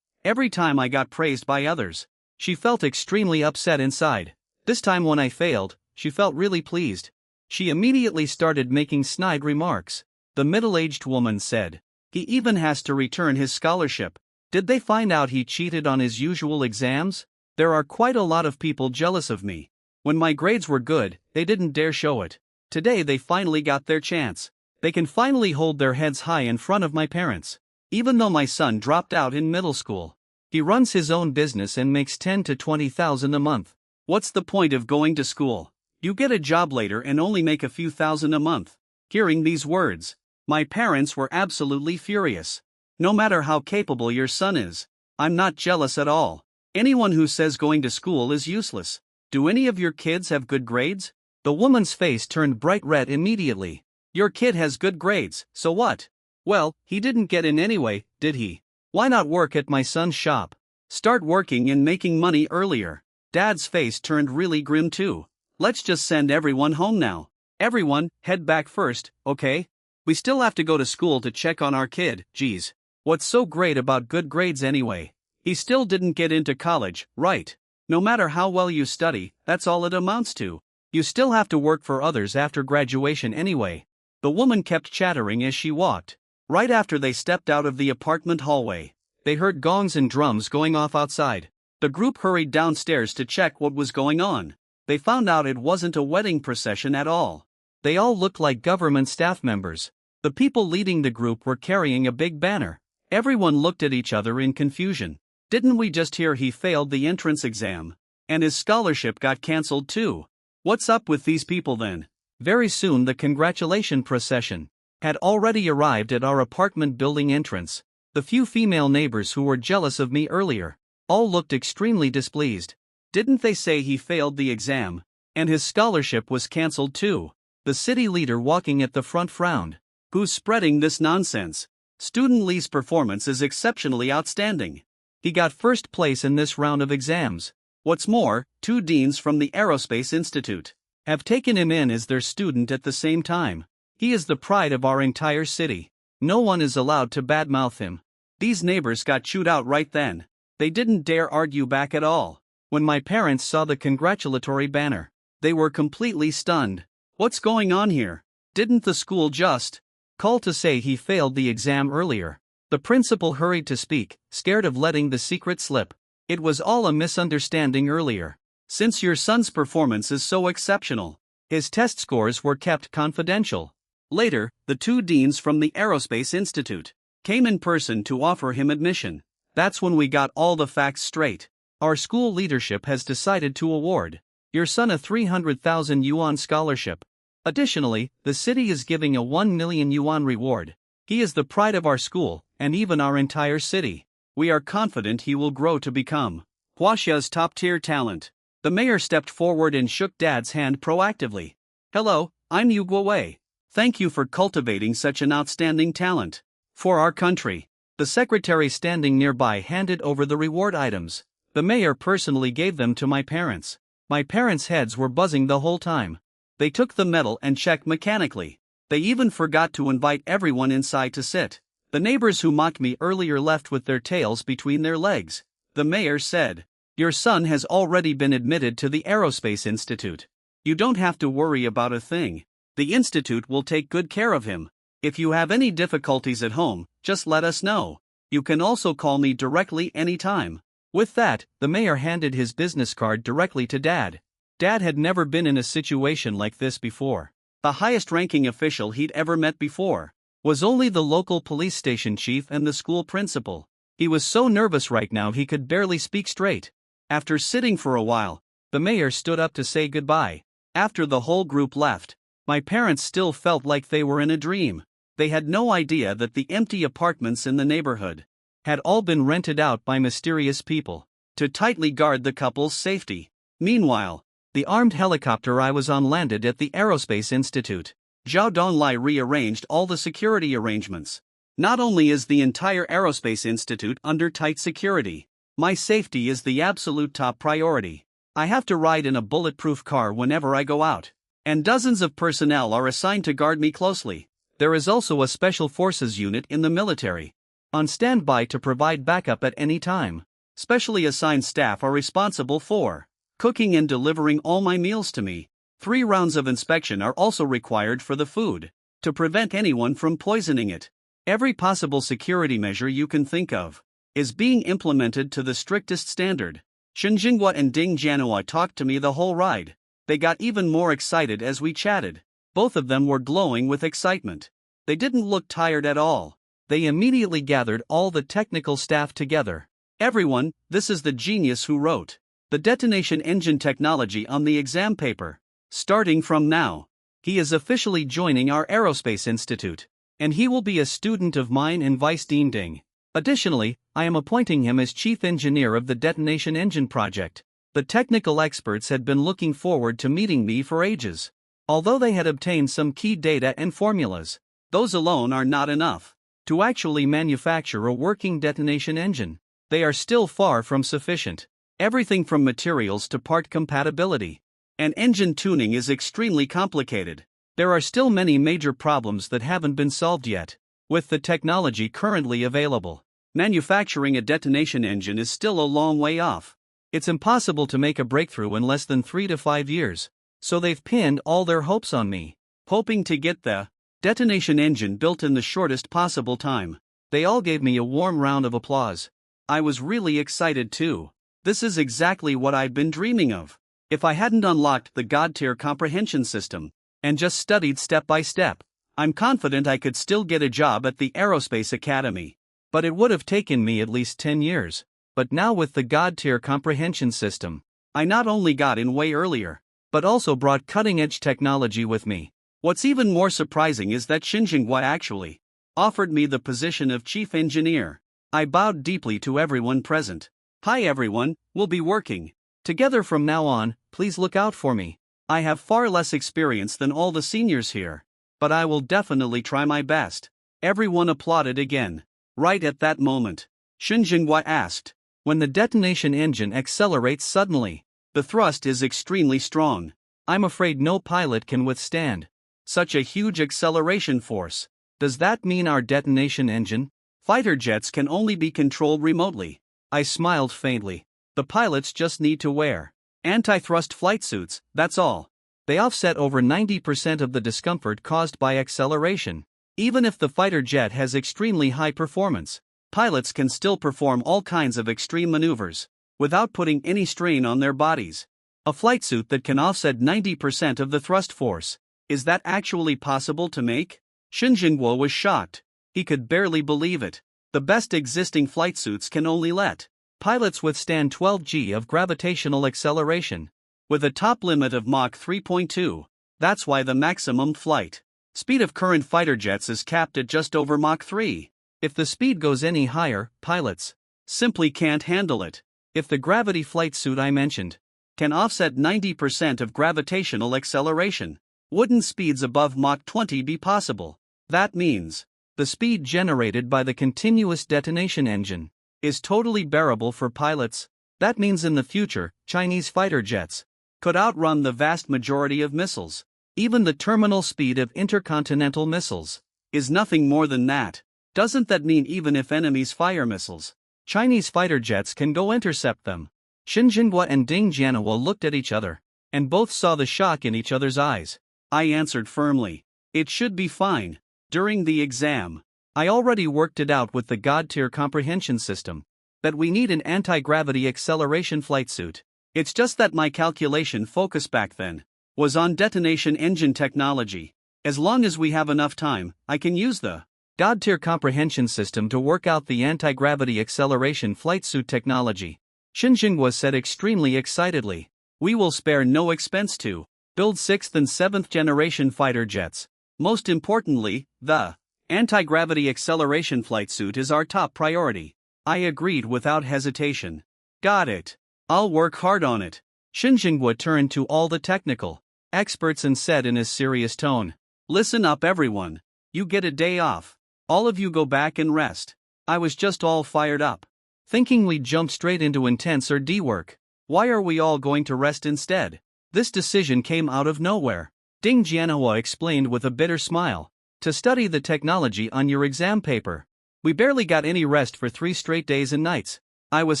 Every time I got praised by others, she felt extremely upset inside. This time when I failed, she felt really pleased. She immediately started making snide remarks. The middle-aged woman said, "He even has to return his scholarship. Did they find out he cheated on his usual exams? There are quite a lot of people jealous of me. When my grades were good, they didn't dare show it. Today they finally got their chance. They can finally hold their heads high in front of my parents. Even though my son dropped out in middle school, he runs his own business and makes 10 to 20,000 a month. What's the point of going to school? You get a job later and only make a few thousand a month." Hearing these words, my parents were absolutely furious. No matter how capable your son is, I'm not jealous at all. Anyone who says going to school is useless. Do any of your kids have good grades? The woman's face turned bright red immediately. Your kid has good grades, so what? Well, he didn't get in anyway, did he? Why not work at my son's shop? Start working and making money earlier. Dad's face turned really grim too. Let's just send everyone home now. Everyone, head back first, okay? We still have to go to school to check on our kid, geez. What's so great about good grades anyway? He still didn't get into college, right? No matter how well you study, that's all it amounts to. You still have to work for others after graduation anyway. The woman kept chattering as she walked. Right after they stepped out of the apartment hallway, they heard gongs and drums going off outside. The group hurried downstairs to check what was going on. They found out it wasn't a wedding procession at all. They all looked like government staff members. The people leading the group were carrying a big banner. Everyone looked at each other in confusion. Didn't we just hear he failed the entrance exam? And his scholarship got cancelled too. What's up with these people then? Very soon the congratulation procession had already arrived at our apartment building entrance. The few female neighbors who were jealous of me earlier all looked extremely displeased. Didn't they say he failed the exam? And his scholarship was cancelled too. The city leader walking at the front frowned. Who's spreading this nonsense? Student Lee's performance is exceptionally outstanding. He got first place in this round of exams. What's more, 2 deans from the Aerospace Institute have taken him in as their student at the same time. He is the pride of our entire city. No one is allowed to badmouth him. These neighbors got chewed out right then. They didn't dare argue back at all. When my parents saw the congratulatory banner, they were completely stunned. What's going on here? Didn't the school just Call to say he failed the exam earlier. The principal hurried to speak, scared of letting the secret slip. It was all a misunderstanding earlier. Since your son's performance is so exceptional, his test scores were kept confidential. Later, the two deans from the Aerospace Institute came in person to offer him admission. That's when we got all the facts straight. Our school leadership has decided to award your son a 300,000 yuan scholarship. Additionally, the city is giving a 1 million yuan reward. He is the pride of our school, and even our entire city. We are confident he will grow to become Huaxia's top-tier talent. The mayor stepped forward and shook Dad's hand proactively. Hello, I'm Yu Guowei. Thank you for cultivating such an outstanding talent for our country. The secretary standing nearby handed over the reward items. The mayor personally gave them to my parents. My parents' heads were buzzing the whole time. They took the medal and checked mechanically. They even forgot to invite everyone inside to sit. The neighbors who mocked me earlier left with their tails between their legs. The mayor said, "Your son has already been admitted to the Aerospace Institute. You don't have to worry about a thing. The institute will take good care of him. If you have any difficulties at home, just let us know. You can also call me directly anytime." With that, the mayor handed his business card directly to Dad. Dad had never been in a situation like this before. The highest-ranking official he'd ever met before was only the local police station chief and the school principal. He was so nervous right now he could barely speak straight. After sitting for a while, the mayor stood up to say goodbye. After the whole group left, my parents still felt like they were in a dream. They had no idea that the empty apartments in the neighborhood had all been rented out by mysterious people to tightly guard the couple's safety. Meanwhile, the armed helicopter I was on landed at the Aerospace Institute. Zhao Donglai rearranged all the security arrangements. Not only is the entire Aerospace Institute under tight security, my safety is the absolute top priority. I have to ride in a bulletproof car whenever I go out, and dozens of personnel are assigned to guard me closely. There is also a special forces unit in the military on standby to provide backup at any time. Specially assigned staff are responsible for cooking and delivering all my meals to me. 3 rounds of inspection are also required for the food to prevent anyone from poisoning it. Every possible security measure you can think of is being implemented to the strictest standard. Shen Jinghua and Ding Jianhua talked to me the whole ride. They got even more excited as we chatted. Both of them were glowing with excitement. They didn't look tired at all. They immediately gathered all the technical staff together. "Everyone, this is the genius who wrote the detonation engine technology on the exam paper. Starting from now, he is officially joining our Aerospace Institute, and he will be a student of mine and Vice Dean Ding. Additionally, I am appointing him as chief engineer of the detonation engine project." The technical experts had been looking forward to meeting me for ages. Although they had obtained some key data and formulas, those alone are not enough to actually manufacture a working detonation engine. They are still far from sufficient. Everything from materials to part compatibility and engine tuning is extremely complicated. There are still many major problems that haven't been solved yet. With the technology currently available, manufacturing a detonation engine is still a long way off. It's impossible to make a breakthrough in less than 3 to 5 years, so they've pinned all their hopes on me, hoping to get the detonation engine built in the shortest possible time. They all gave me a warm round of applause. I was really excited too. This is exactly what I've been dreaming of. If I hadn't unlocked the God-tier comprehension system and just studied step by step, I'm confident I could still get a job at the Aerospace Academy. But it would have taken me at least 10 years. But now with the God-tier comprehension system, I not only got in way earlier, but also brought cutting-edge technology with me. What's even more surprising is that Xinjianghua actually offered me the position of chief engineer. I bowed deeply to everyone present. "Hi everyone, we'll be working together from now on, please look out for me. I have far less experience than all the seniors here, but I will definitely try my best." Everyone applauded again. Right at that moment, Xinjianghua asked, "When the detonation engine accelerates suddenly, the thrust is extremely strong. I'm afraid no pilot can withstand such a huge acceleration force. Does that mean our detonation engine fighter jets can only be controlled remotely?" I smiled faintly. "The pilots just need to wear anti-thrust flight suits, that's all. They offset over 90% of the discomfort caused by acceleration. Even if the fighter jet has extremely high performance, pilots can still perform all kinds of extreme maneuvers without putting any strain on their bodies. A flight suit that can offset 90% of the thrust force. Is that actually possible to make? Shen Jingguo was shocked. He could barely believe it. The best existing flight suits can only let pilots withstand 12 g of gravitational acceleration, with a top limit of Mach 3.2. That's why the maximum flight speed of current fighter jets is capped at just over Mach 3. If the speed goes any higher, pilots simply can't handle it. If the gravity flight suit I mentioned can offset 90% of gravitational acceleration, wouldn't speeds above Mach 20 be possible? That means the speed generated by the continuous detonation engine is totally bearable for pilots. That means in the future, Chinese fighter jets could outrun the vast majority of missiles. Even the terminal speed of intercontinental missiles is nothing more than that. Doesn't that mean even if enemies fire missiles, Chinese fighter jets can go intercept them? Shen Jingguo and Ding Jianhua looked at each other, and both saw the shock in each other's eyes. I answered firmly. It should be fine. During the exam, I already worked it out with the God-tier comprehension system that we need an anti-gravity acceleration flight suit. It's just that my calculation focus back then was on detonation engine technology. As long as we have enough time, I can use the God-tier comprehension system to work out the anti-gravity acceleration flight suit technology. Shen Jingguo said extremely excitedly. We will spare no expense to build 6th and 7th generation fighter jets. Most importantly, the anti-gravity acceleration flight suit is our top priority. I agreed without hesitation. Got it. I'll work hard on it. Shen Jingguo turned to all the technical experts and said in his serious tone, listen up everyone. You get a day off. All of you go back and rest. I was just all fired up, thinking we'd jump straight into intense R&D work. Why are we all going to rest instead? This decision came out of nowhere. Ding Jianhua explained with a bitter smile. To study the technology on your exam paper. We barely got any rest for 3 straight days and nights. I was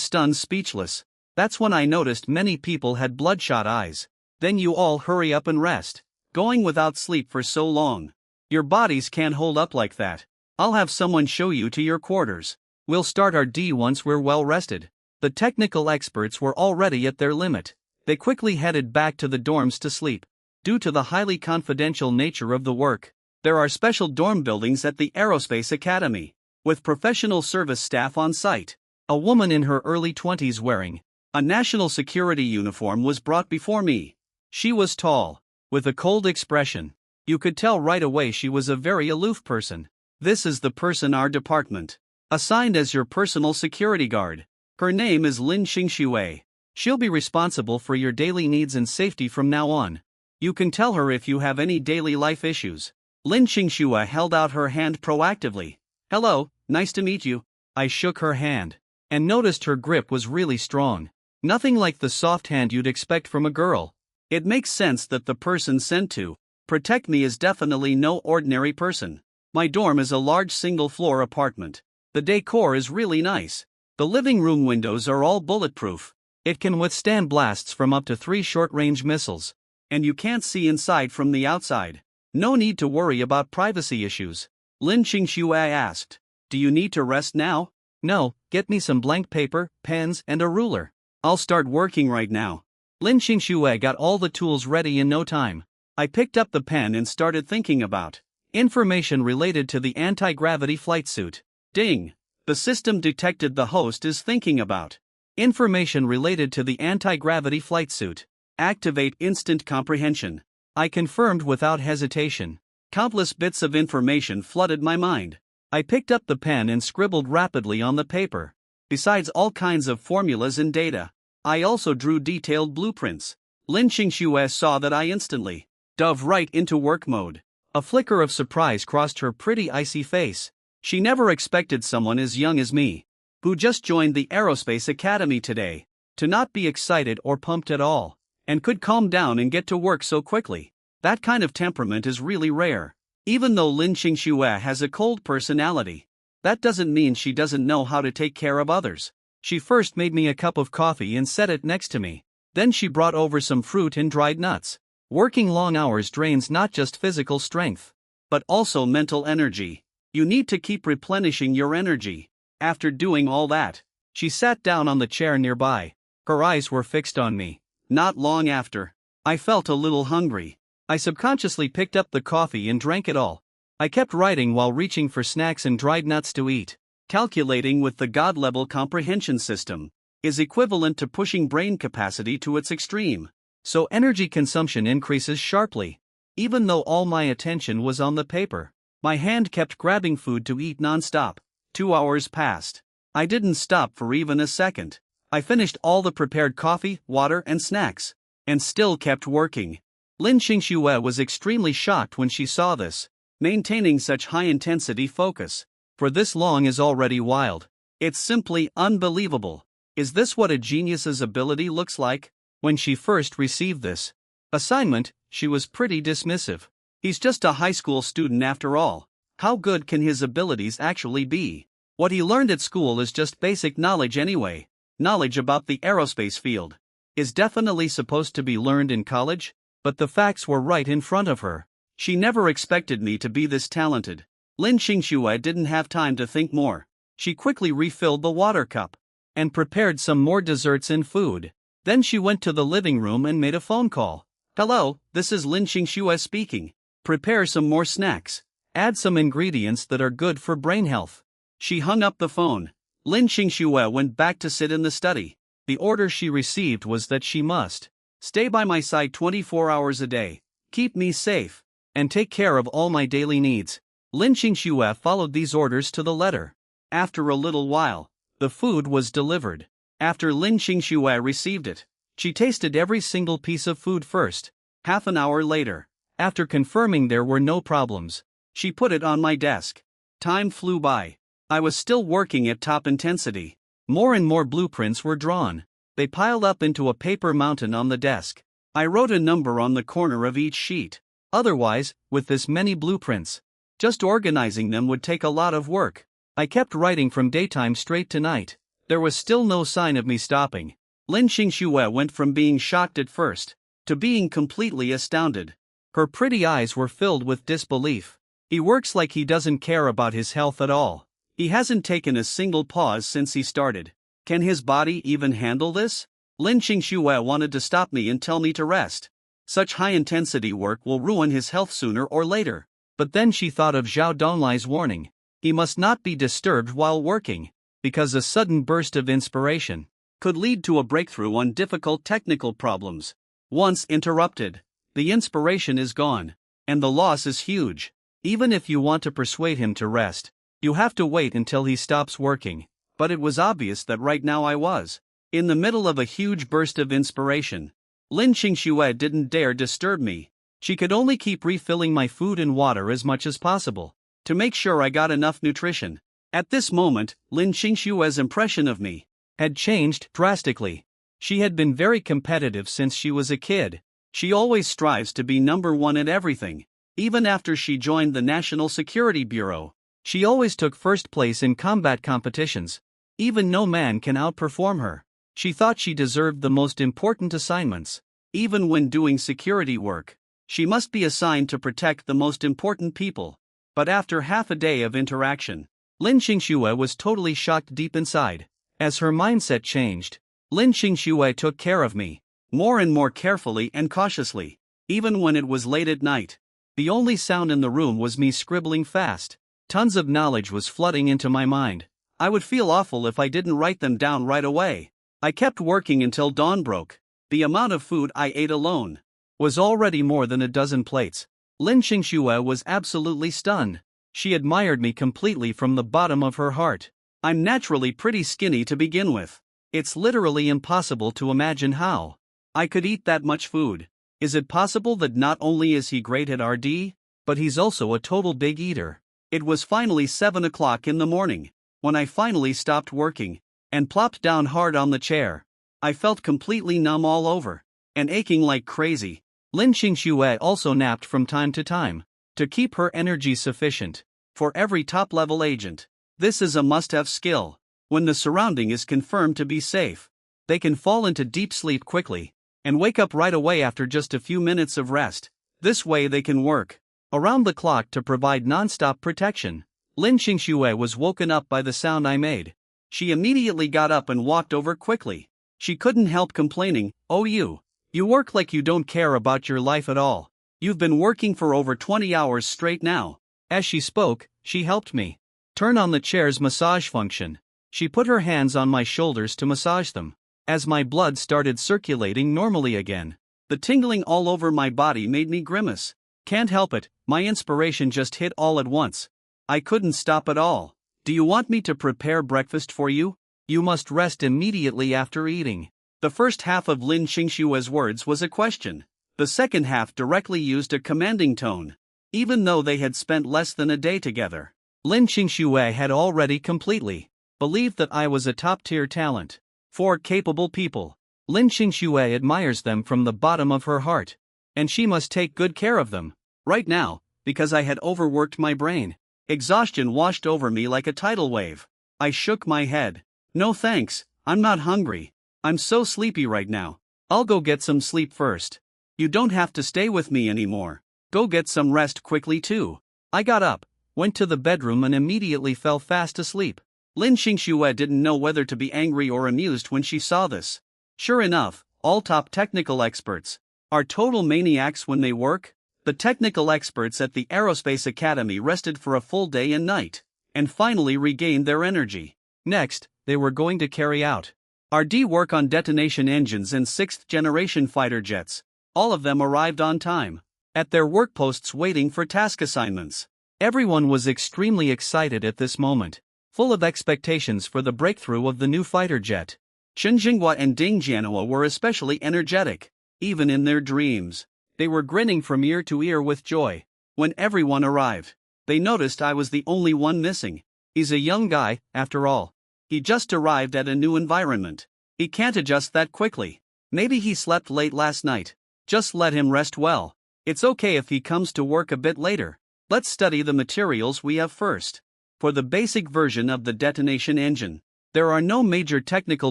stunned speechless. That's when I noticed many people had bloodshot eyes. Then you all hurry up and rest. Going without sleep for so long. Your bodies can't hold up like that. I'll have someone show you to your quarters. We'll start our D once we're well rested. The technical experts were already at their limit. They quickly headed back to the dorms to sleep. Due to the highly confidential nature of the work, there are special dorm buildings at the Aerospace Academy, with professional service staff on site. A woman in her early 20s wearing a national security uniform was brought before me. She was tall, with a cold expression. You could tell right away she was a very aloof person. This is the person our department assigned as your personal security guard. Her name is Lin Xingxue. She'll be responsible for your daily needs and safety from now on. You can tell her if you have any daily life issues. Lin Xingxue held out her hand proactively. Hello, nice to meet you. I shook her hand and noticed her grip was really strong. Nothing like the soft hand you'd expect from a girl. It makes sense that the person sent to protect me is definitely no ordinary person. My dorm is a large single-floor apartment. The decor is really nice. The living room windows are all bulletproof. It can withstand blasts from up to 3 short-range missiles. And you can't see inside from the outside. No need to worry about privacy issues. Lin Xingxue asked. Do you need to rest now? No, get me some blank paper, pens, and a ruler. I'll start working right now. Lin Xingxue got all the tools ready in no time. I picked up the pen and started thinking about information related to the anti-gravity flight suit. Ding! The system detected the host is thinking about information related to the anti-gravity flight suit. Activate instant comprehension. I confirmed without hesitation. Countless bits of information flooded my mind. I picked up the pen and scribbled rapidly on the paper. Besides all kinds of formulas and data, I also drew detailed blueprints. Lin Xingxue saw that I instantly dove right into work mode. A flicker of surprise crossed her pretty icy face. She never expected someone as young as me, who just joined the Aerospace Academy today, to not be excited or pumped at all, and could calm down and get to work so quickly. That kind of temperament is really rare. Even though Lin Xingxue has a cold personality, that doesn't mean she doesn't know how to take care of others. She first made me a cup of coffee and set it next to me. Then she brought over some fruit and dried nuts. Working long hours drains not just physical strength, but also mental energy. You need to keep replenishing your energy. After doing all that, she sat down on the chair nearby. Her eyes were fixed on me. Not long after, I felt a little hungry. I subconsciously picked up the coffee and drank it all. I kept writing while reaching for snacks and dried nuts to eat. Calculating with the God-level comprehension system is equivalent to pushing brain capacity to its extreme. So energy consumption increases sharply. Even though all my attention was on the paper, my hand kept grabbing food to eat non-stop. 2 hours passed. I didn't stop for even a second. I finished all the prepared coffee, water, and snacks, and still kept working. Lin Xingxue was extremely shocked when she saw this. Maintaining such high-intensity focus for this long is already wild. It's simply unbelievable. Is this what a genius's ability looks like? When she first received this assignment, she was pretty dismissive. He's just a high school student after all. How good can his abilities actually be? What he learned at school is just basic knowledge anyway. Knowledge about the aerospace field is definitely supposed to be learned in college, but the facts were right in front of her. She never expected me to be this talented. Lin Xingxue didn't have time to think more. She quickly refilled the water cup and prepared some more desserts and food. Then she went to the living room and made a phone call. "Hello, this is Lin Xingxue speaking. Prepare some more snacks. Add some ingredients that are good for brain health." She hung up the phone. Lin Xingxue went back to sit in the study. The order she received was that she must stay by my side 24 hours a day, keep me safe, and take care of all my daily needs. Lin Xingxue followed these orders to the letter. After a little while, the food was delivered. After Lin Xingxue received it, she tasted every single piece of food first. Half an hour later, after confirming there were no problems, she put it on my desk. Time flew by. I was still working at top intensity. More and more blueprints were drawn. They piled up into a paper mountain on the desk. I wrote a number on the corner of each sheet. Otherwise, with this many blueprints, just organizing them would take a lot of work. I kept writing from daytime straight to night. There was still no sign of me stopping. Lin Xingxue went from being shocked at first to being completely astounded. Her pretty eyes were filled with disbelief. He works like he doesn't care about his health at all. He hasn't taken a single pause since he started. Can his body even handle this? Lin Xingxue wanted to stop me and tell me to rest. Such high-intensity work will ruin his health sooner or later. But then she thought of Zhao Donglai's warning. He must not be disturbed while working, because a sudden burst of inspiration could lead to a breakthrough on difficult technical problems. Once interrupted, the inspiration is gone, and the loss is huge. Even if you want to persuade him to rest, you have to wait until he stops working. But it was obvious that right now I was in the middle of a huge burst of inspiration. Lin Xingxue didn't dare disturb me. She could only keep refilling my food and water as much as possible to make sure I got enough nutrition. At this moment, Lin Xingxue's impression of me had changed drastically. She had been very competitive since she was a kid. She always strives to be number one at everything. Even after she joined the National Security Bureau, she always took first place in combat competitions. Even no man can outperform her. She thought she deserved the most important assignments. Even when doing security work, she must be assigned to protect the most important people. But after half a day of interaction, Lin Xingxue was totally shocked deep inside. As her mindset changed, Lin Xingxue took care of me, more and more carefully and cautiously. Even when it was late at night, the only sound in the room was me scribbling fast. Tons of knowledge was flooding into my mind. I would feel awful if I didn't write them down right away. I kept working until dawn broke. The amount of food I ate alone was already more than a dozen plates. Lin Xingxue was absolutely stunned. She admired me completely from the bottom of her heart. I'm naturally pretty skinny to begin with. It's literally impossible to imagine how I could eat that much food. Is it possible that not only is he great at RD, but he's also a total big eater? It was finally 7 o'clock in the morning when I finally stopped working and plopped down hard on the chair. I felt completely numb all over and aching like crazy. Lin Xingxue also napped from time to time to keep her energy sufficient. For every top-level agent, this is a must-have skill. When the surrounding is confirmed to be safe, they can fall into deep sleep quickly and wake up right away after just a few minutes of rest. This way they can work around the clock to provide non-stop protection. Lin Qingxue was woken up by the sound I made. She immediately got up and walked over quickly. She couldn't help complaining, "Oh you work like you don't care about your life at all. You've been working for over 20 hours straight now." As she spoke, she helped me turn on the chair's massage function. She put her hands on my shoulders to massage them. As my blood started circulating normally again, the tingling all over my body made me grimace. Can't help it, my inspiration just hit all at once. I couldn't stop at all. "Do you want me to prepare breakfast for you? You must rest immediately after eating." The first half of Lin Qingxue's words was a question. The second half directly used a commanding tone. Even though they had spent less than a day together, Lin Qingxue had already completely believed that I was a top-tier talent. 4 capable people. Lin Qingxue admires them from the bottom of her heart. And she must take good care of them. Right now, because I had overworked my brain, exhaustion washed over me like a tidal wave. I shook my head. "No thanks, I'm not hungry. I'm so sleepy right now. I'll go get some sleep first." "You don't have to stay with me anymore. Go get some rest quickly too." I got up, went to the bedroom and immediately fell fast asleep. Lin Qingxue didn't know whether to be angry or amused when she saw this. Sure enough, all top technical experts are total maniacs when they work. The technical experts at the Aerospace Academy rested for a full day and night, and finally regained their energy. Next, they were going to carry out R&D work on detonation engines and 6th-generation fighter jets. All of them arrived on time, at their work posts waiting for task assignments. Everyone was extremely excited at this moment, full of expectations for the breakthrough of the new fighter jet. Chen Jinghua and Ding Jianhua were especially energetic. Even in their dreams, they were grinning from ear to ear with joy. When everyone arrived, they noticed I was the only one missing. He's a young guy, after all. He just arrived at a new environment. He can't adjust that quickly. Maybe he slept late last night. Just let him rest well. It's okay if he comes to work a bit later. Let's study the materials we have first. For the basic version of the detonation engine, there are no major technical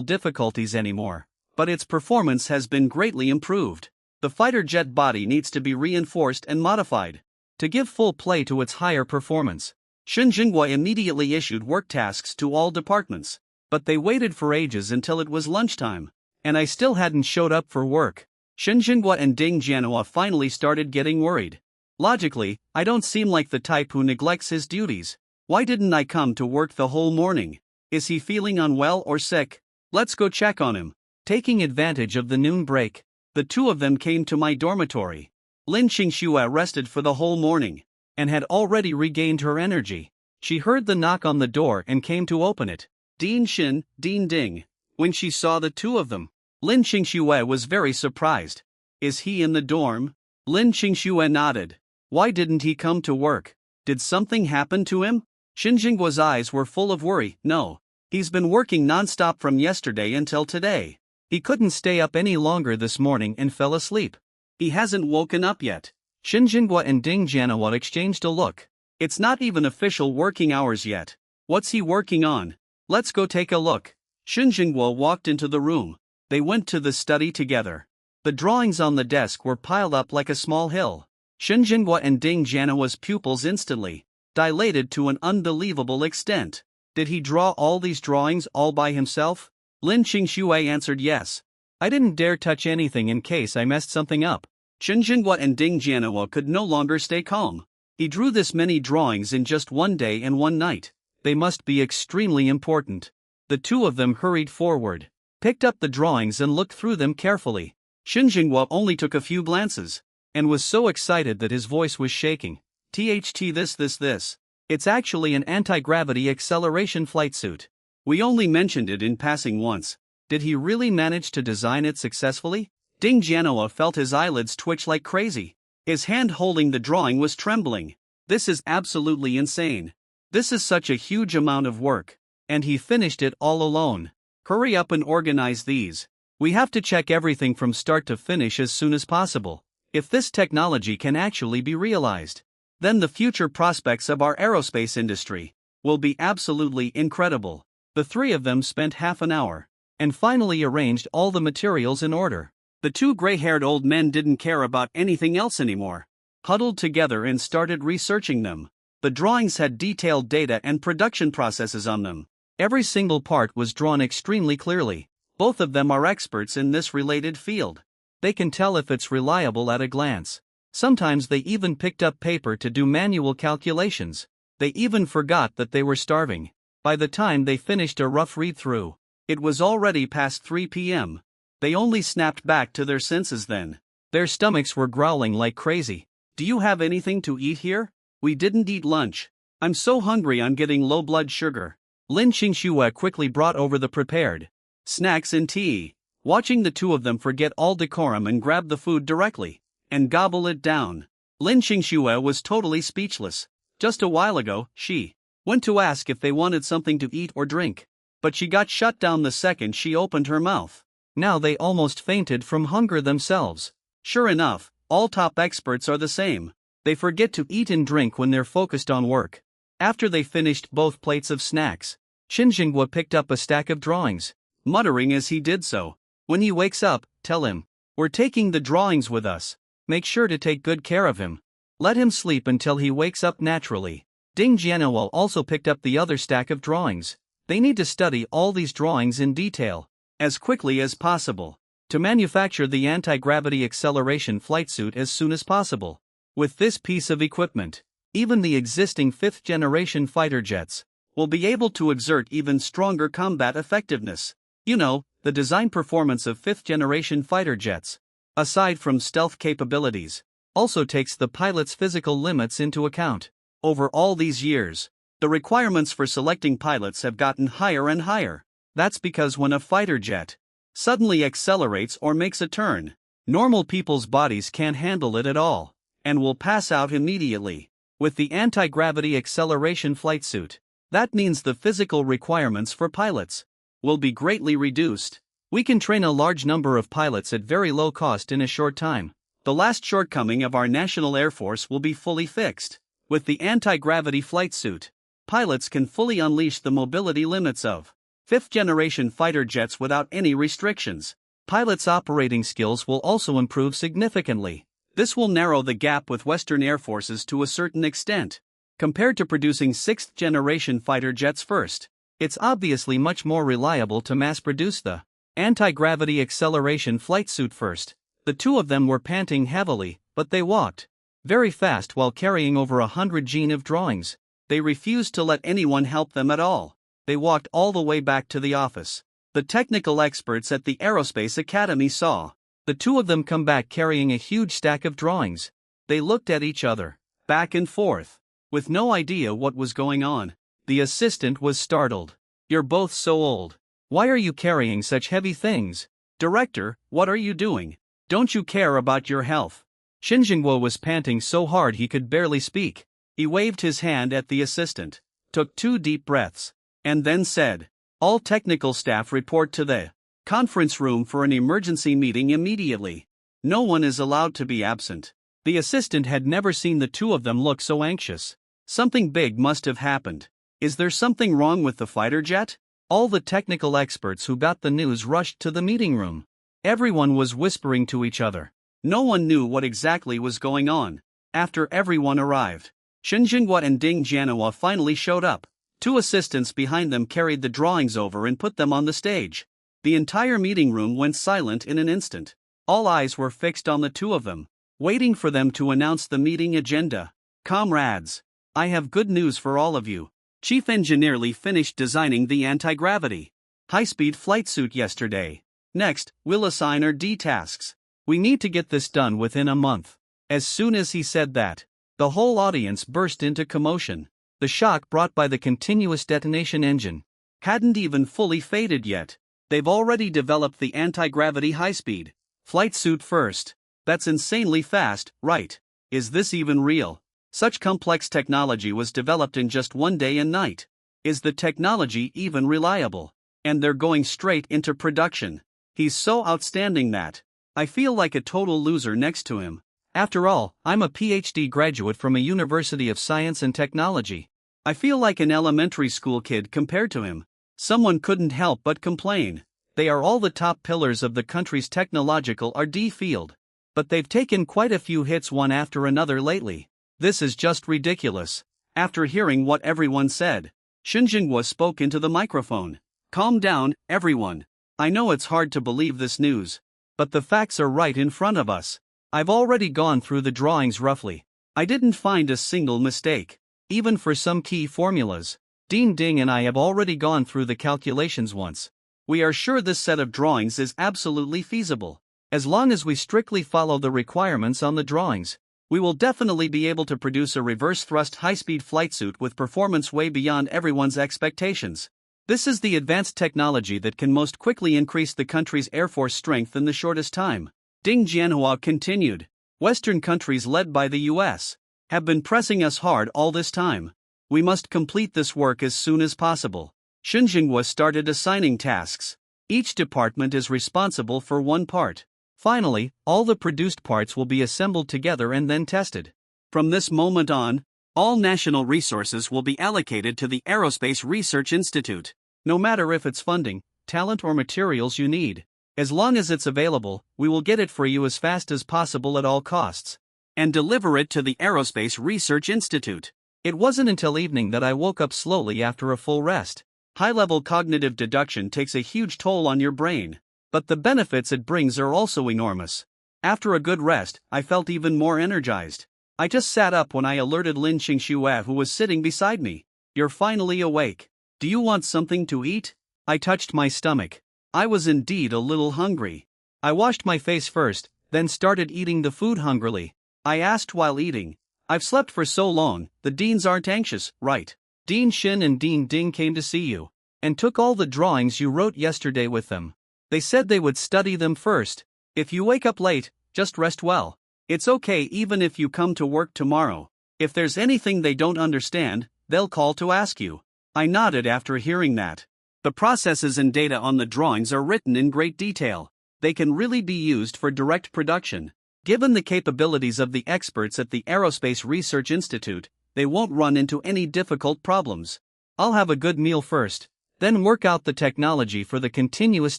difficulties anymore, but its performance has been greatly improved. The fighter jet body needs to be reinforced and modified to give full play to its higher performance. Shen Jinghua immediately issued work tasks to all departments, but they waited for ages until it was lunchtime, and I still hadn't showed up for work. Shen Jinghua and Ding Jianhua finally started getting worried. Logically, I don't seem like the type who neglects his duties. Why didn't I come to work the whole morning? Is he feeling unwell or sick? Let's go check on him. Taking advantage of the noon break, the two of them came to my dormitory. Lin Qingxue rested for the whole morning, and had already regained her energy. She heard the knock on the door and came to open it. "Dean Shin, Dean Ding." When she saw the two of them, Lin Qingxue was very surprised. "Is he in the dorm?" Lin Qingxue nodded. "Why didn't he come to work? Did something happen to him?" Shin Jinghua's eyes were full of worry. "No. He's been working non-stop from yesterday until today. He couldn't stay up any longer this morning and fell asleep. He hasn't woken up yet." Shin Jinghua and Ding Jianhua exchanged a look. "It's not even official working hours yet. What's he working on? Let's go take a look." Shin Jinghua walked into the room. They went to the study together. The drawings on the desk were piled up like a small hill. Shin Jinghua and Ding Jianhua's pupils instantly dilated to an unbelievable extent. Did he draw all these drawings all by himself? Lin Qingxue answered yes. I didn't dare touch anything in case I messed something up. Shin Jinghua and Ding Jianhua could no longer stay calm. He drew this many drawings in just one day and one night. They must be extremely important. The two of them hurried forward, picked up the drawings and looked through them carefully. Shin Jinghua only took a few glances, and was so excited that his voice was shaking. "THT this. It's actually an anti-gravity acceleration flight suit. We only mentioned it in passing once. Did he really manage to design it successfully?" Ding Jianhua felt his eyelids twitch like crazy. His hand holding the drawing was trembling. "This is absolutely insane. This is such a huge amount of work. And he finished it all alone. Hurry up and organize these. We have to check everything from start to finish as soon as possible. If this technology can actually be realized, then the future prospects of our aerospace industry will be absolutely incredible." The three of them spent half an hour, and finally arranged all the materials in order. The two gray-haired old men didn't care about anything else anymore. huddled together and started researching them. The drawings had detailed data and production processes on them. Every single part was drawn extremely clearly. Both of them are experts in this related field. They can tell if it's reliable at a glance. Sometimes they even picked up paper to do manual calculations. They even forgot that they were starving. By the time they finished a rough read-through, it was already past 3 p.m. They only snapped back to their senses then. Their stomachs were growling like crazy. "Do you have anything to eat here? We didn't eat lunch. I'm so hungry I'm getting low blood sugar." Lin Qingxue quickly brought over the prepared snacks and tea, watching the two of them forget all decorum and grab the food directly and gobble it down. Lin Qingxue was totally speechless. Just a while ago, she went to ask if they wanted something to eat or drink, but she got shut down the second she opened her mouth. Now they almost fainted from hunger themselves. Sure enough, all top experts are the same. They forget to eat and drink when they're focused on work. After they finished both plates of snacks, Qin Jinghua picked up a stack of drawings, muttering as he did so. "When he wakes up, tell him, we're taking the drawings with us. Make sure to take good care of him. Let him sleep until he wakes up naturally." Ding Jianhuo also picked up the other stack of drawings. They need to study all these drawings in detail, as quickly as possible, to manufacture the anti-gravity acceleration flight suit as soon as possible. With this piece of equipment, even the existing 5th-generation fighter jets will be able to exert even stronger combat effectiveness. You know, the design performance of 5th-generation fighter jets, aside from stealth capabilities, also takes the pilot's physical limits into account. Over all these years, the requirements for selecting pilots have gotten higher and higher. That's because when a fighter jet suddenly accelerates or makes a turn, normal people's bodies can't handle it at all, and will pass out immediately. With the anti-gravity acceleration flight suit, that means the physical requirements for pilots will be greatly reduced. We can train a large number of pilots at very low cost in a short time. The last shortcoming of our National Air Force will be fully fixed. With the anti-gravity flight suit, pilots can fully unleash the mobility limits of 5th-generation fighter jets without any restrictions. Pilots' operating skills will also improve significantly. This will narrow the gap with Western air forces to a certain extent. Compared to producing 6th-generation fighter jets first, it's obviously much more reliable to mass-produce the anti-gravity acceleration flight suit first. The two of them were panting heavily, but they walked very fast while carrying over 100 gene of drawings. They refused to let anyone help them at all. They walked all the way back to the office. The technical experts at the Aerospace Academy saw the two of them come back carrying a huge stack of drawings. They looked at each other, back and forth, with no idea what was going on. The assistant was startled. "You're both so old. Why are you carrying such heavy things? Director, what are you doing? Don't you care about your health?" Qin Jinghua was panting so hard he could barely speak. He waved his hand at the assistant, took 2 deep breaths, and then said, "All technical staff report to the conference room for an emergency meeting immediately. No one is allowed to be absent." The assistant had never seen the two of them look so anxious. Something big must have happened. Is there something wrong with the fighter jet? All the technical experts who got the news rushed to the meeting room. Everyone was whispering to each other. No one knew what exactly was going on. After everyone arrived, Qin Jinghua and Ding Jianhua finally showed up. 2 assistants behind them carried the drawings over and put them on the stage. The entire meeting room went silent in an instant. All eyes were fixed on the two of them, waiting for them to announce the meeting agenda. "Comrades, I have good news for all of you. Chief Engineer Li finished designing the anti-gravity high-speed flight suit yesterday. Next, we'll assign our D tasks. We need to get this done within a month." As soon as he said that, the whole audience burst into commotion. The shock brought by the continuous detonation engine hadn't even fully faded yet. They've already developed the anti-gravity high-speed flight suit first. That's insanely fast, right? Is this even real? Such complex technology was developed in just 1 day and night. Is the technology even reliable? And they're going straight into production. He's so outstanding that I feel like a total loser next to him. After all, I'm a PhD graduate from a University of Science and Technology. I feel like an elementary school kid compared to him. Someone couldn't help but complain. They are all the top pillars of the country's technological R&D field. but they've taken quite a few hits one after another lately. This is just ridiculous. After hearing what everyone said, Xinjianhua spoke into the microphone. Calm down, everyone. I know it's hard to believe this news, but the facts are right in front of us. I've already gone through the drawings roughly. I didn't find a single mistake, even for some key formulas. Dean Ding and I have already gone through the calculations once. We are sure this set of drawings is absolutely feasible. As long as we strictly follow the requirements on the drawings, we will definitely be able to produce a reverse thrust high-speed flight suit with performance way beyond everyone's expectations. This is the advanced technology that can most quickly increase the country's air force strength in the shortest time. Ding Jianhua continued. Western countries led by the US have been pressing us hard all this time. We must complete this work as soon as possible. Xinjianhua started assigning tasks. Each department is responsible for one part. Finally, all the produced parts will be assembled together and then tested. From this moment on, all national resources will be allocated to the Aerospace Research Institute. No matter if it's funding, talent or materials you need. As long as it's available, we will get it for you as fast as possible at all costs. And deliver it to the Aerospace Research Institute. It wasn't until evening that I woke up slowly after a full rest. High-level cognitive deduction takes a huge toll on your brain, but the benefits it brings are also enormous. After a good rest, I felt even more energized. I just sat up when I alerted Lin Qingxue, who was sitting beside me. You're finally awake. Do you want something to eat? I touched my stomach. I was indeed a little hungry. I washed my face first, then started eating the food hungrily. I asked while eating. I've slept for so long, the deans aren't anxious, right? Dean Xin and Dean Ding came to see you, and took all the drawings you wrote yesterday with them. They said they would study them first. If you wake up late, just rest well. It's okay even if you come to work tomorrow. If there's anything they don't understand, they'll call to ask you. I nodded after hearing that. The processes and data on the drawings are written in great detail. They can really be used for direct production. Given the capabilities of the experts at the Aerospace Research Institute, they won't run into any difficult problems. I'll have a good meal first, then work out the technology for the continuous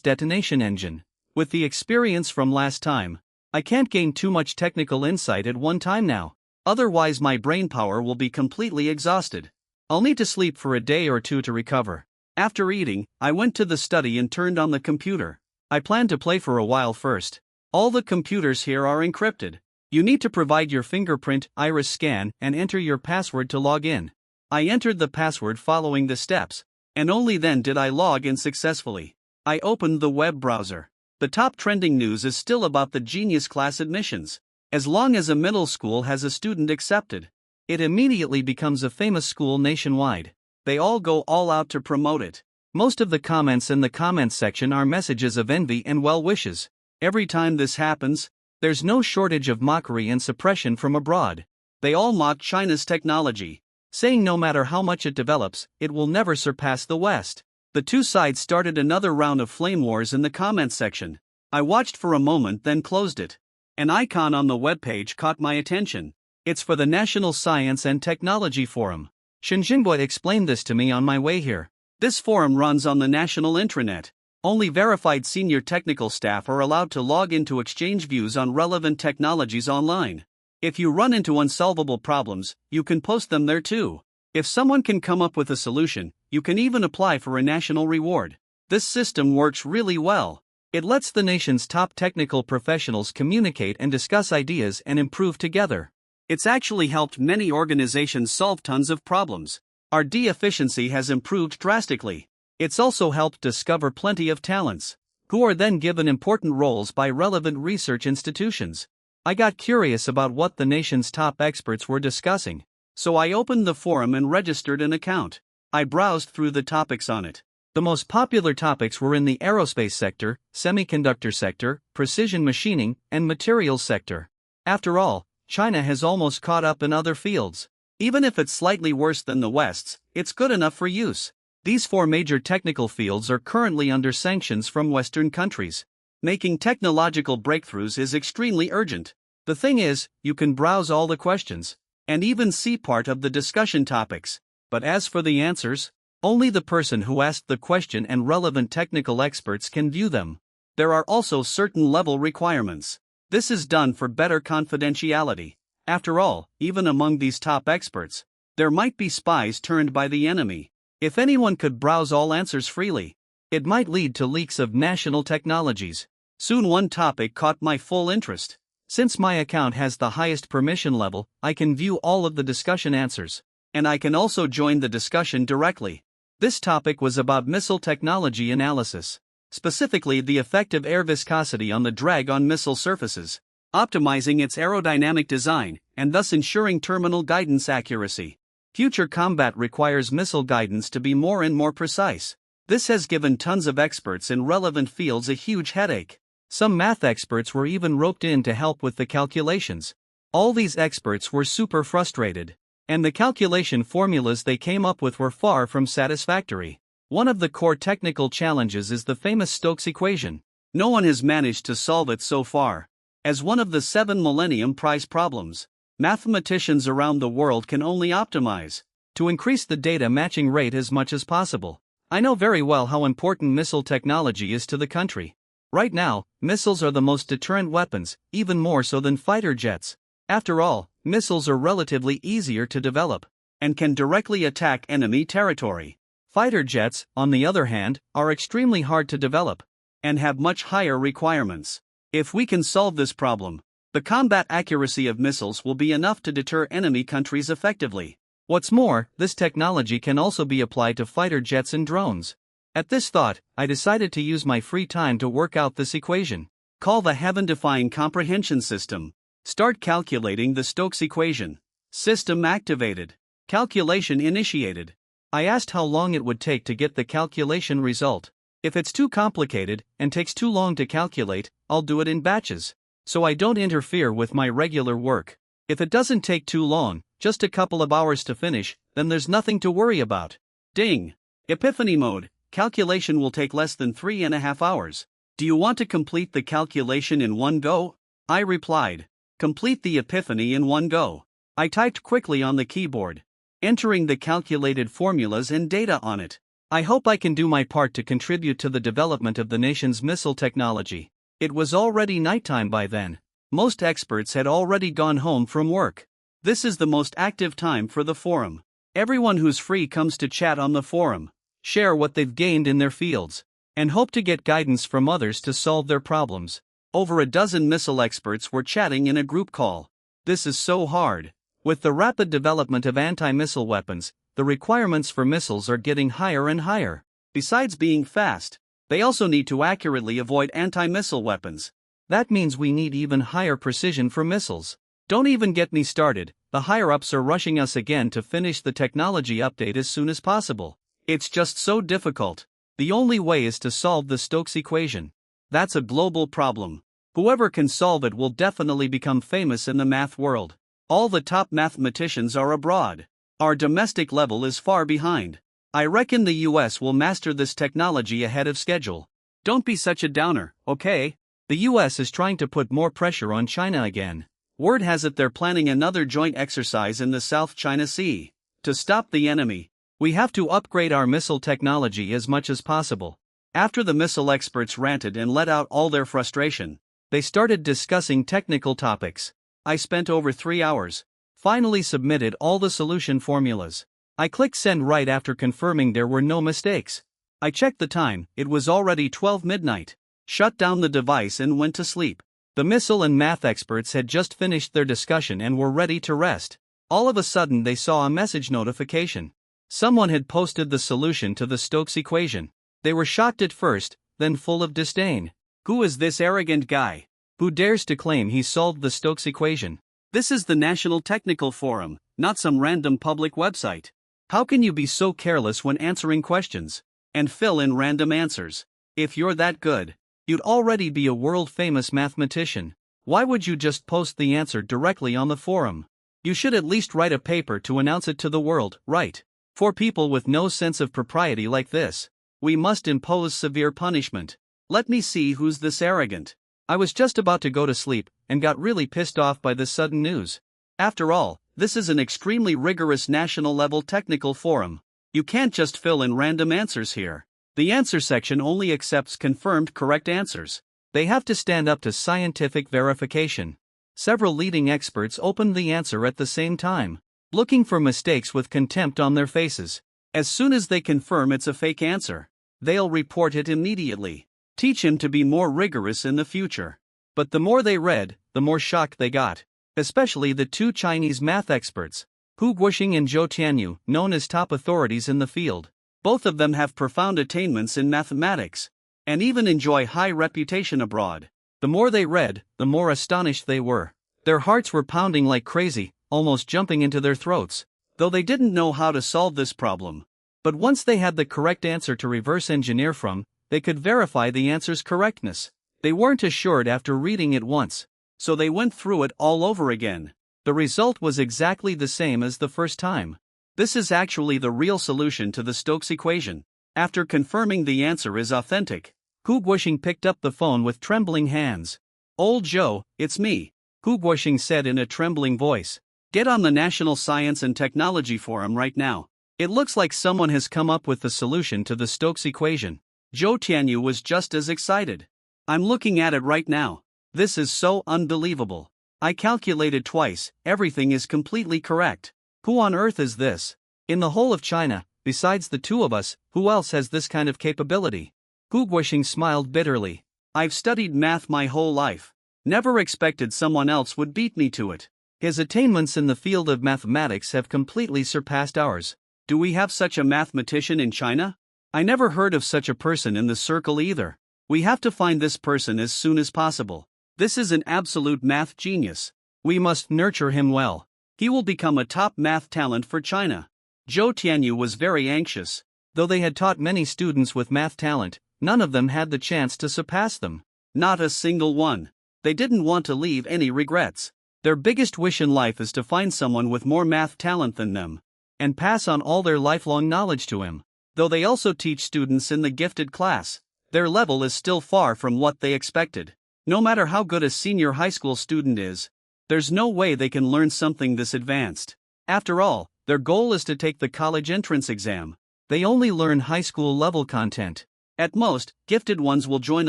detonation engine. With the experience from last time, I can't gain too much technical insight at one time now. Otherwise my brain power will be completely exhausted. I'll need to sleep for a day or two to recover. After eating, I went to the study and turned on the computer. I plan to play for a while first. All the computers here are encrypted. You need to provide your fingerprint, iris scan, and enter your password to log in. I entered the password following the steps, and only then did I log in successfully. I opened the web browser. The top trending news is still about the Genius class admissions. As long as a middle school has a student accepted, it immediately becomes a famous school nationwide. They all go all out to promote it. Most of the comments in the comments section are messages of envy and well wishes. Every time this happens, there's no shortage of mockery and suppression from abroad. They all mock China's technology, saying no matter how much it develops, it will never surpass the West. The two sides started another round of flame wars in the comments section. I watched for a moment then closed it. An icon on the webpage caught my attention. It's for the National Science and Technology Forum. Xinjianhua explained this to me on my way here. This forum runs on the national intranet. Only verified senior technical staff are allowed to log in to exchange views on relevant technologies online. If you run into unsolvable problems, you can post them there too. If someone can come up with a solution, you can even apply for a national reward. This system works really well. It lets the nation's top technical professionals communicate and discuss ideas and improve together. It's actually helped many organizations solve tons of problems. R&D efficiency has improved drastically. It's also helped discover plenty of talents, who are then given important roles by relevant research institutions. I got curious about what the nation's top experts were discussing, so I opened the forum and registered an account. I browsed through the topics on it. The most popular topics were in the aerospace sector, semiconductor sector, precision machining, and materials sector. After all, China has almost caught up in other fields. Even if it's slightly worse than the West's, it's good enough for use. These four major technical fields are currently under sanctions from Western countries. Making technological breakthroughs is extremely urgent. The thing is, you can browse all the questions, and even see part of the discussion topics. But as for the answers, only the person who asked the question and relevant technical experts can view them. There are also certain level requirements. This is done for better confidentiality. After all, even among these top experts, there might be spies turned by the enemy. If anyone could browse all answers freely, it might lead to leaks of national technologies. Soon one topic caught my full interest. Since my account has the highest permission level, I can view all of the discussion answers, and I can also join the discussion directly. This topic was about missile technology analysis, specifically the effect of air viscosity on the drag on missile surfaces, optimizing its aerodynamic design, and thus ensuring terminal guidance accuracy. Future combat requires missile guidance to be more and more precise. This has given tons of experts in relevant fields a huge headache. Some math experts were even roped in to help with the calculations. All these experts were super frustrated, and the calculation formulas they came up with were far from satisfactory. One of the core technical challenges is the famous Stokes equation. No one has managed to solve it so far. As one of the 7 Millennium Prize problems, mathematicians around the world can only optimize to increase the data matching rate as much as possible. I know very well how important missile technology is to the country. Right now, missiles are the most deterrent weapons, even more so than fighter jets. After all, missiles are relatively easier to develop and can directly attack enemy territory. Fighter jets, on the other hand, are extremely hard to develop and have much higher requirements. If we can solve this problem, the combat accuracy of missiles will be enough to deter enemy countries effectively. What's more, this technology can also be applied to fighter jets and drones. At this thought, I decided to use my free time to work out this equation. Call the heaven-defying comprehension system. Start calculating the Stokes equation. System activated. Calculation initiated. I asked how long it would take to get the calculation result. If it's too complicated and takes too long to calculate, I'll do it in batches, so I don't interfere with my regular work. If it doesn't take too long, just a couple of hours to finish, then there's nothing to worry about. Ding! Epiphany mode. Calculation will take less than 3.5 hours. Do you want to complete the calculation in one go? I replied. Complete the epiphany in one go. I typed quickly on the keyboard, entering the calculated formulas and data on it. I hope I can do my part to contribute to the development of the nation's missile technology. It was already nighttime by then. Most experts had already gone home from work. This is the most active time for the forum. Everyone who's free comes to chat on the forum, share what they've gained in their fields, and hope to get guidance from others to solve their problems. Over a dozen missile experts were chatting in a group call. This is so hard. With the rapid development of anti-missile weapons, the requirements for missiles are getting higher and higher. Besides being fast, they also need to accurately avoid anti-missile weapons. That means we need even higher precision for missiles. Don't even get me started, the higher-ups are rushing us again to finish the technology update as soon as possible. It's just so difficult. The only way is to solve the Stokes equation. That's a global problem. Whoever can solve it will definitely become famous in the math world. All the top mathematicians are abroad. Our domestic level is far behind. I reckon the US will master this technology ahead of schedule. Don't be such a downer, okay? The US is trying to put more pressure on China again. Word has it they're planning another joint exercise in the South China Sea. To stop the enemy, we have to upgrade our missile technology as much as possible. After the missile experts ranted and let out all their frustration, they started discussing technical topics. I spent over 3 hours. Finally submitted all the solution formulas. I clicked send right after confirming there were no mistakes. I checked the time, it was already 12 midnight. Shut down the device and went to sleep. The missile and math experts had just finished their discussion and were ready to rest. All of a sudden they saw a message notification. Someone had posted the solution to the Stokes equation. They were shocked at first, then full of disdain. Who is this arrogant guy who dares to claim he solved the Stokes equation? This is the National Technical Forum, not some random public website. How can you be so careless when answering questions and fill in random answers? If you're that good, you'd already be a world-famous mathematician. Why would you just post the answer directly on the forum? You should at least write a paper to announce it to the world, right? For people with no sense of propriety like this, we must impose severe punishment. Let me see who's this arrogant. I was just about to go to sleep and got really pissed off by this sudden news. After all, this is an extremely rigorous national-level technical forum. You can't just fill in random answers here. The answer section only accepts confirmed correct answers. They have to stand up to scientific verification. Several leading experts opened the answer at the same time, looking for mistakes with contempt on their faces. As soon as they confirm it's a fake answer, they'll report it immediately. Teach him to be more rigorous in the future. But the more they read, the more shocked they got. Especially the two Chinese math experts, Hu Guoxing and Zhou Tianyu, known as top authorities in the field. Both of them have profound attainments in mathematics, and even enjoy high reputation abroad. The more they read, the more astonished they were. Their hearts were pounding like crazy, almost jumping into their throats, though they didn't know how to solve this problem. But once they had the correct answer to reverse engineer from, they could verify the answer's correctness. They weren't assured after reading it once, so they went through it all over again. The result was exactly the same as the first time. This is actually the real solution to the Stokes equation. After confirming the answer is authentic, Hu Guoxing picked up the phone with trembling hands. "Old Joe, it's me," Hu Guoxing said in a trembling voice. "Get on the National Science and Technology Forum right now. It looks like someone has come up with the solution to the Stokes equation." Zhou Tianyu was just as excited. "I'm looking at it right now. This is so unbelievable. I calculated twice, everything is completely correct. Who on earth is this? In the whole of China, besides the two of us, who else has this kind of capability?" Hu Guoxing smiled bitterly. "I've studied math my whole life. Never expected someone else would beat me to it. His attainments in the field of mathematics have completely surpassed ours. Do we have such a mathematician in China? I never heard of such a person in the circle either. We have to find this person as soon as possible. This is an absolute math genius. We must nurture him well. He will become a top math talent for China." Zhou Tianyu was very anxious. Though they had taught many students with math talent, none of them had the chance to surpass them. Not a single one. They didn't want to leave any regrets. Their biggest wish in life is to find someone with more math talent than them, and pass on all their lifelong knowledge to him. Though they also teach students in the gifted class, their level is still far from what they expected. No matter how good a senior high school student is, there's no way they can learn something this advanced. After all, their goal is to take the college entrance exam. They only learn high school level content. At most, gifted ones will join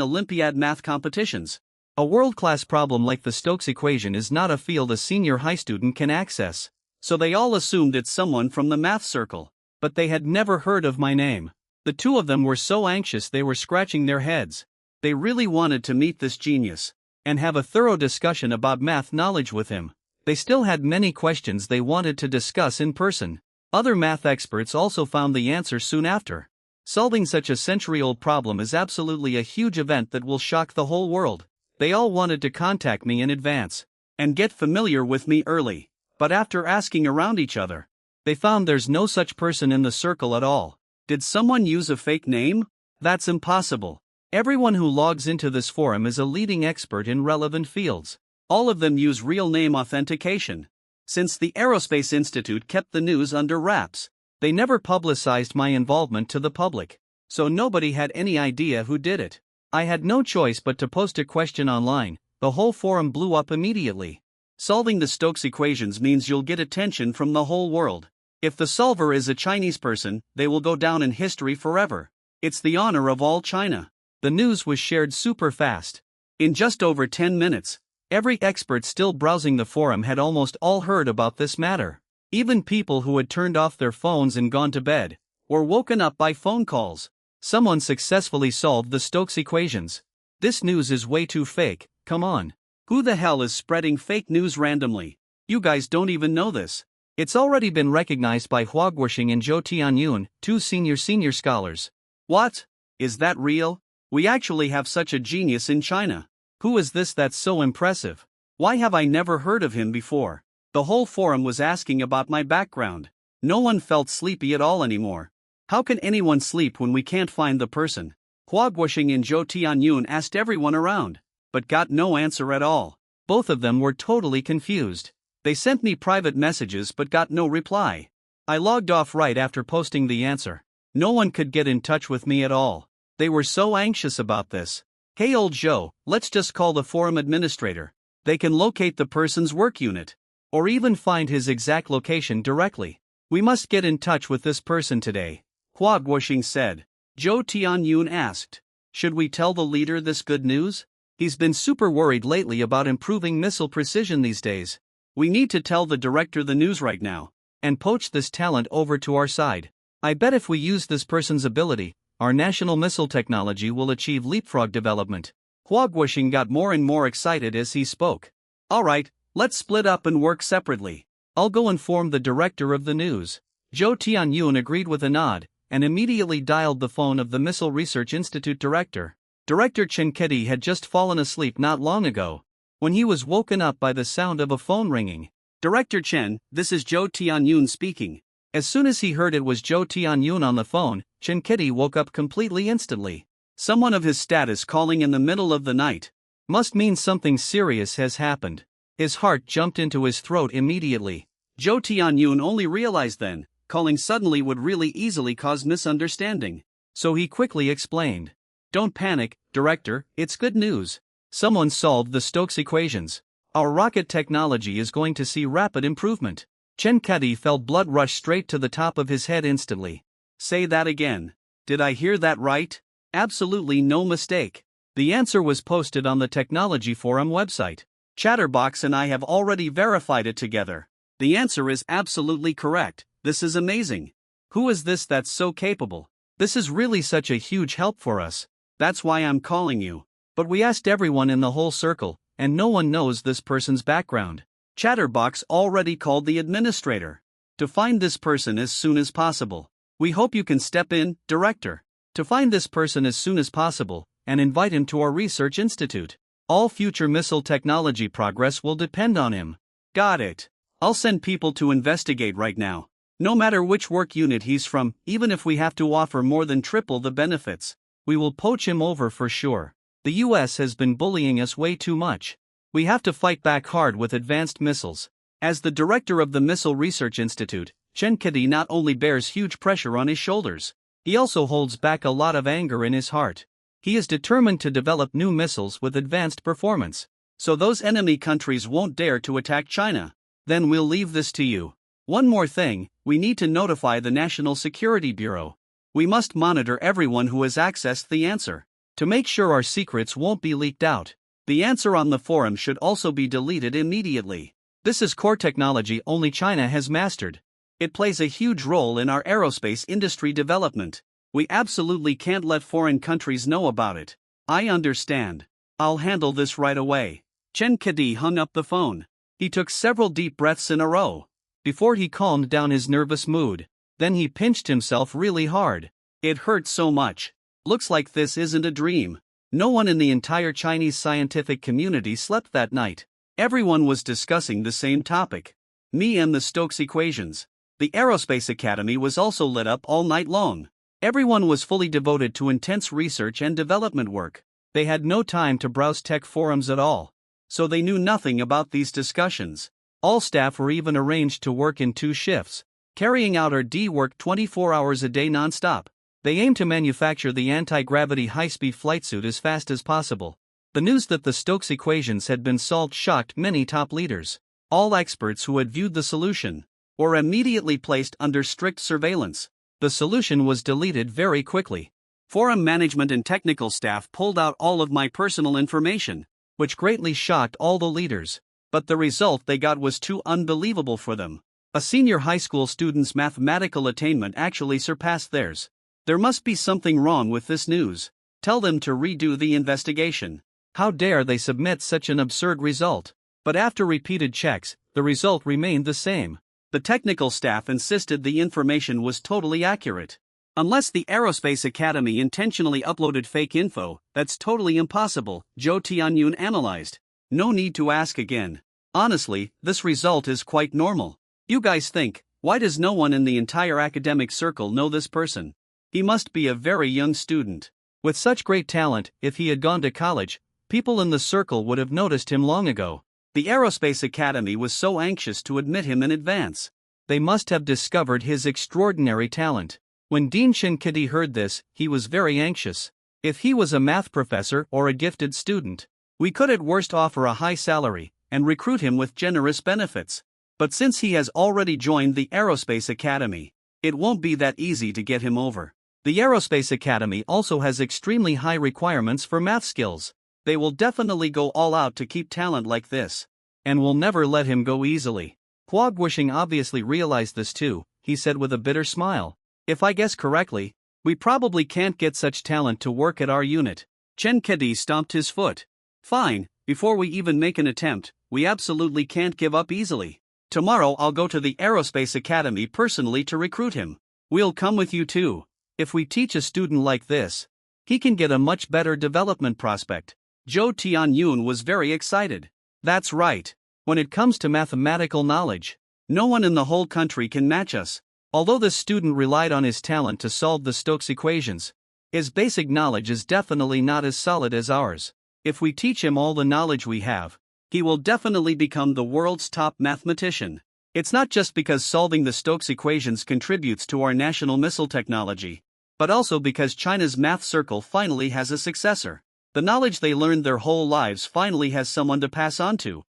Olympiad math competitions. A world-class problem like the Stokes equation is not a field a senior high student can access. So they all assumed it's someone from the math circle. But they had never heard of my name. The two of them were so anxious they were scratching their heads. They really wanted to meet this genius and have a thorough discussion about math knowledge with him. They still had many questions they wanted to discuss in person. Other math experts also found the answer soon after. Solving such a century-old problem is absolutely a huge event that will shock the whole world. They all wanted to contact me in advance and get familiar with me early. But after asking around each other, they found there's no such person in the circle at all. Did someone use a fake name? That's impossible. Everyone who logs into this forum is a leading expert in relevant fields. All of them use real name authentication. Since the Aerospace Institute kept the news under wraps, they never publicized my involvement to the public. So nobody had any idea who did it. I had no choice but to post a question online. The whole forum blew up immediately. Solving the Stokes equations means you'll get attention from the whole world. If the solver is a Chinese person, they will go down in history forever. It's the honor of all China. The news was shared super fast. In just over 10 minutes, every expert still browsing the forum had almost all heard about this matter. Even people who had turned off their phones and gone to bed were woken up by phone calls. Someone successfully solved the Stokes equations. This news is way too fake, come on. Who the hell is spreading fake news randomly? You guys don't even know this. It's already been recognized by Hu Guoxing and Zhou Tianyu, two senior scholars. What? Is that real? We actually have such a genius in China. Who is this that's so impressive? Why have I never heard of him before? The whole forum was asking about my background. No one felt sleepy at all anymore. How can anyone sleep when we can't find the person? Hu Guoxing and Zhou Tianyu asked everyone around, but got no answer at all. Both of them were totally confused. They sent me private messages but got no reply. I logged off right after posting the answer. No one could get in touch with me at all. They were so anxious about this. Hey old Joe, let's just call the forum administrator. They can locate the person's work unit, or even find his exact location directly. We must get in touch with this person today, Hu Guoxing said. Zhou Tianyu asked, should we tell the leader this good news? He's been super worried lately about improving missile precision these days. We need to tell the director the news right now, and poach this talent over to our side. I bet if we use this person's ability, our national missile technology will achieve leapfrog development. Hua Guoxing got more and more excited as he spoke. Alright, let's split up and work separately. I'll go inform the director of the news. Zhou Tianyun agreed with a nod, and immediately dialed the phone of the Missile Research Institute director. Director Chen Kedi had just fallen asleep not long ago, when he was woken up by the sound of a phone ringing. Director Chen, this is Zhou Tianyun speaking. As soon as he heard it was Zhou Tianyun on the phone, Chen Kedi woke up completely instantly. Someone of his status calling in the middle of the night. Must mean something serious has happened. His heart jumped into his throat immediately. Zhou Tianyun only realized then, calling suddenly would really easily cause misunderstanding. So he quickly explained. Don't panic, Director, it's good news. Someone solved the Stokes equations. Our rocket technology is going to see rapid improvement. Chen Kedi felt blood rush straight to the top of his head instantly. Say that again. Did I hear that right? Absolutely no mistake. The answer was posted on the Technology Forum website. Chatterbox and I have already verified it together. The answer is absolutely correct. This is amazing. Who is this that's so capable? This is really such a huge help for us. That's why I'm calling you. But we asked everyone in the whole circle, and no one knows this person's background. Chatterbox already called the administrator to find this person as soon as possible. We hope you can step in, Director, to find this person as soon as possible, and invite him to our research institute. All future missile technology progress will depend on him. Got it. I'll send people to investigate right now. No matter which work unit he's from, even if we have to offer more than triple the benefits, we will poach him over for sure. The US has been bullying us way too much. We have to fight back hard with advanced missiles. As the director of the Missile Research Institute, Chen Kedi not only bears huge pressure on his shoulders, he also holds back a lot of anger in his heart. He is determined to develop new missiles with advanced performance, so those enemy countries won't dare to attack China. Then we'll leave this to you. One more thing, we need to notify the National Security Bureau. We must monitor everyone who has accessed the answer, to make sure our secrets won't be leaked out. The answer on the forum should also be deleted immediately. This is core technology only China has mastered. It plays a huge role in our aerospace industry development. We absolutely can't let foreign countries know about it. I understand. I'll handle this right away. Chen Kedi hung up the phone. He took several deep breaths in a row before he calmed down his nervous mood. Then he pinched himself really hard. It hurt so much. Looks like this isn't a dream. No one in the entire Chinese scientific community slept that night. Everyone was discussing the same topic. Me and the Stokes equations. The Aerospace Academy was also lit up all night long. Everyone was fully devoted to intense research and development work. They had no time to browse tech forums at all, so they knew nothing about these discussions. All staff were even arranged to work in 2 shifts, carrying out R&D work 24 hours a day non-stop. They aimed to manufacture the anti-gravity high-speed flight suit as fast as possible. The news that the Stokes equations had been solved shocked many top leaders. All experts who had viewed the solution were immediately placed under strict surveillance. The solution was deleted very quickly. Forum management and technical staff pulled out all of my personal information, which greatly shocked all the leaders. But the result they got was too unbelievable for them. A senior high school student's mathematical attainment actually surpassed theirs. There must be something wrong with this news. Tell them to redo the investigation. How dare they submit such an absurd result? But after repeated checks, the result remained the same. The technical staff insisted the information was totally accurate. Unless the Aerospace Academy intentionally uploaded fake info, that's totally impossible, Zhou Tianyun analyzed. No need to ask again. Honestly, this result is quite normal. You guys think, why does no one in the entire academic circle know this person? He must be a very young student. With such great talent, if he had gone to college, people in the circle would have noticed him long ago. The Aerospace Academy was so anxious to admit him in advance. They must have discovered his extraordinary talent. When Dean Chen Kedi heard this, he was very anxious. If he was a math professor or a gifted student, we could at worst offer a high salary and recruit him with generous benefits. But since he has already joined the Aerospace Academy, it won't be that easy to get him over. The Aerospace Academy also has extremely high requirements for math skills. They will definitely go all out to keep talent like this. And will never let him go easily. Huo Guoxing obviously realized this too. He said with a bitter smile. If I guess correctly, we probably can't get such talent to work at our unit. Chen Kedi stomped his foot. Fine, before we even make an attempt, we absolutely can't give up easily. Tomorrow I'll go to the Aerospace Academy personally to recruit him. We'll come with you too. If we teach a student like this, he can get a much better development prospect. Zhou Tianyun was very excited. That's right. When it comes to mathematical knowledge, no one in the whole country can match us. Although the student relied on his talent to solve the Stokes equations, his basic knowledge is definitely not as solid as ours. If we teach him all the knowledge we have, he will definitely become the world's top mathematician. It's not just because solving the Stokes equations contributes to our national missile technology, but also because China's math circle finally has a successor. The knowledge they learned their whole lives finally has someone to pass on to.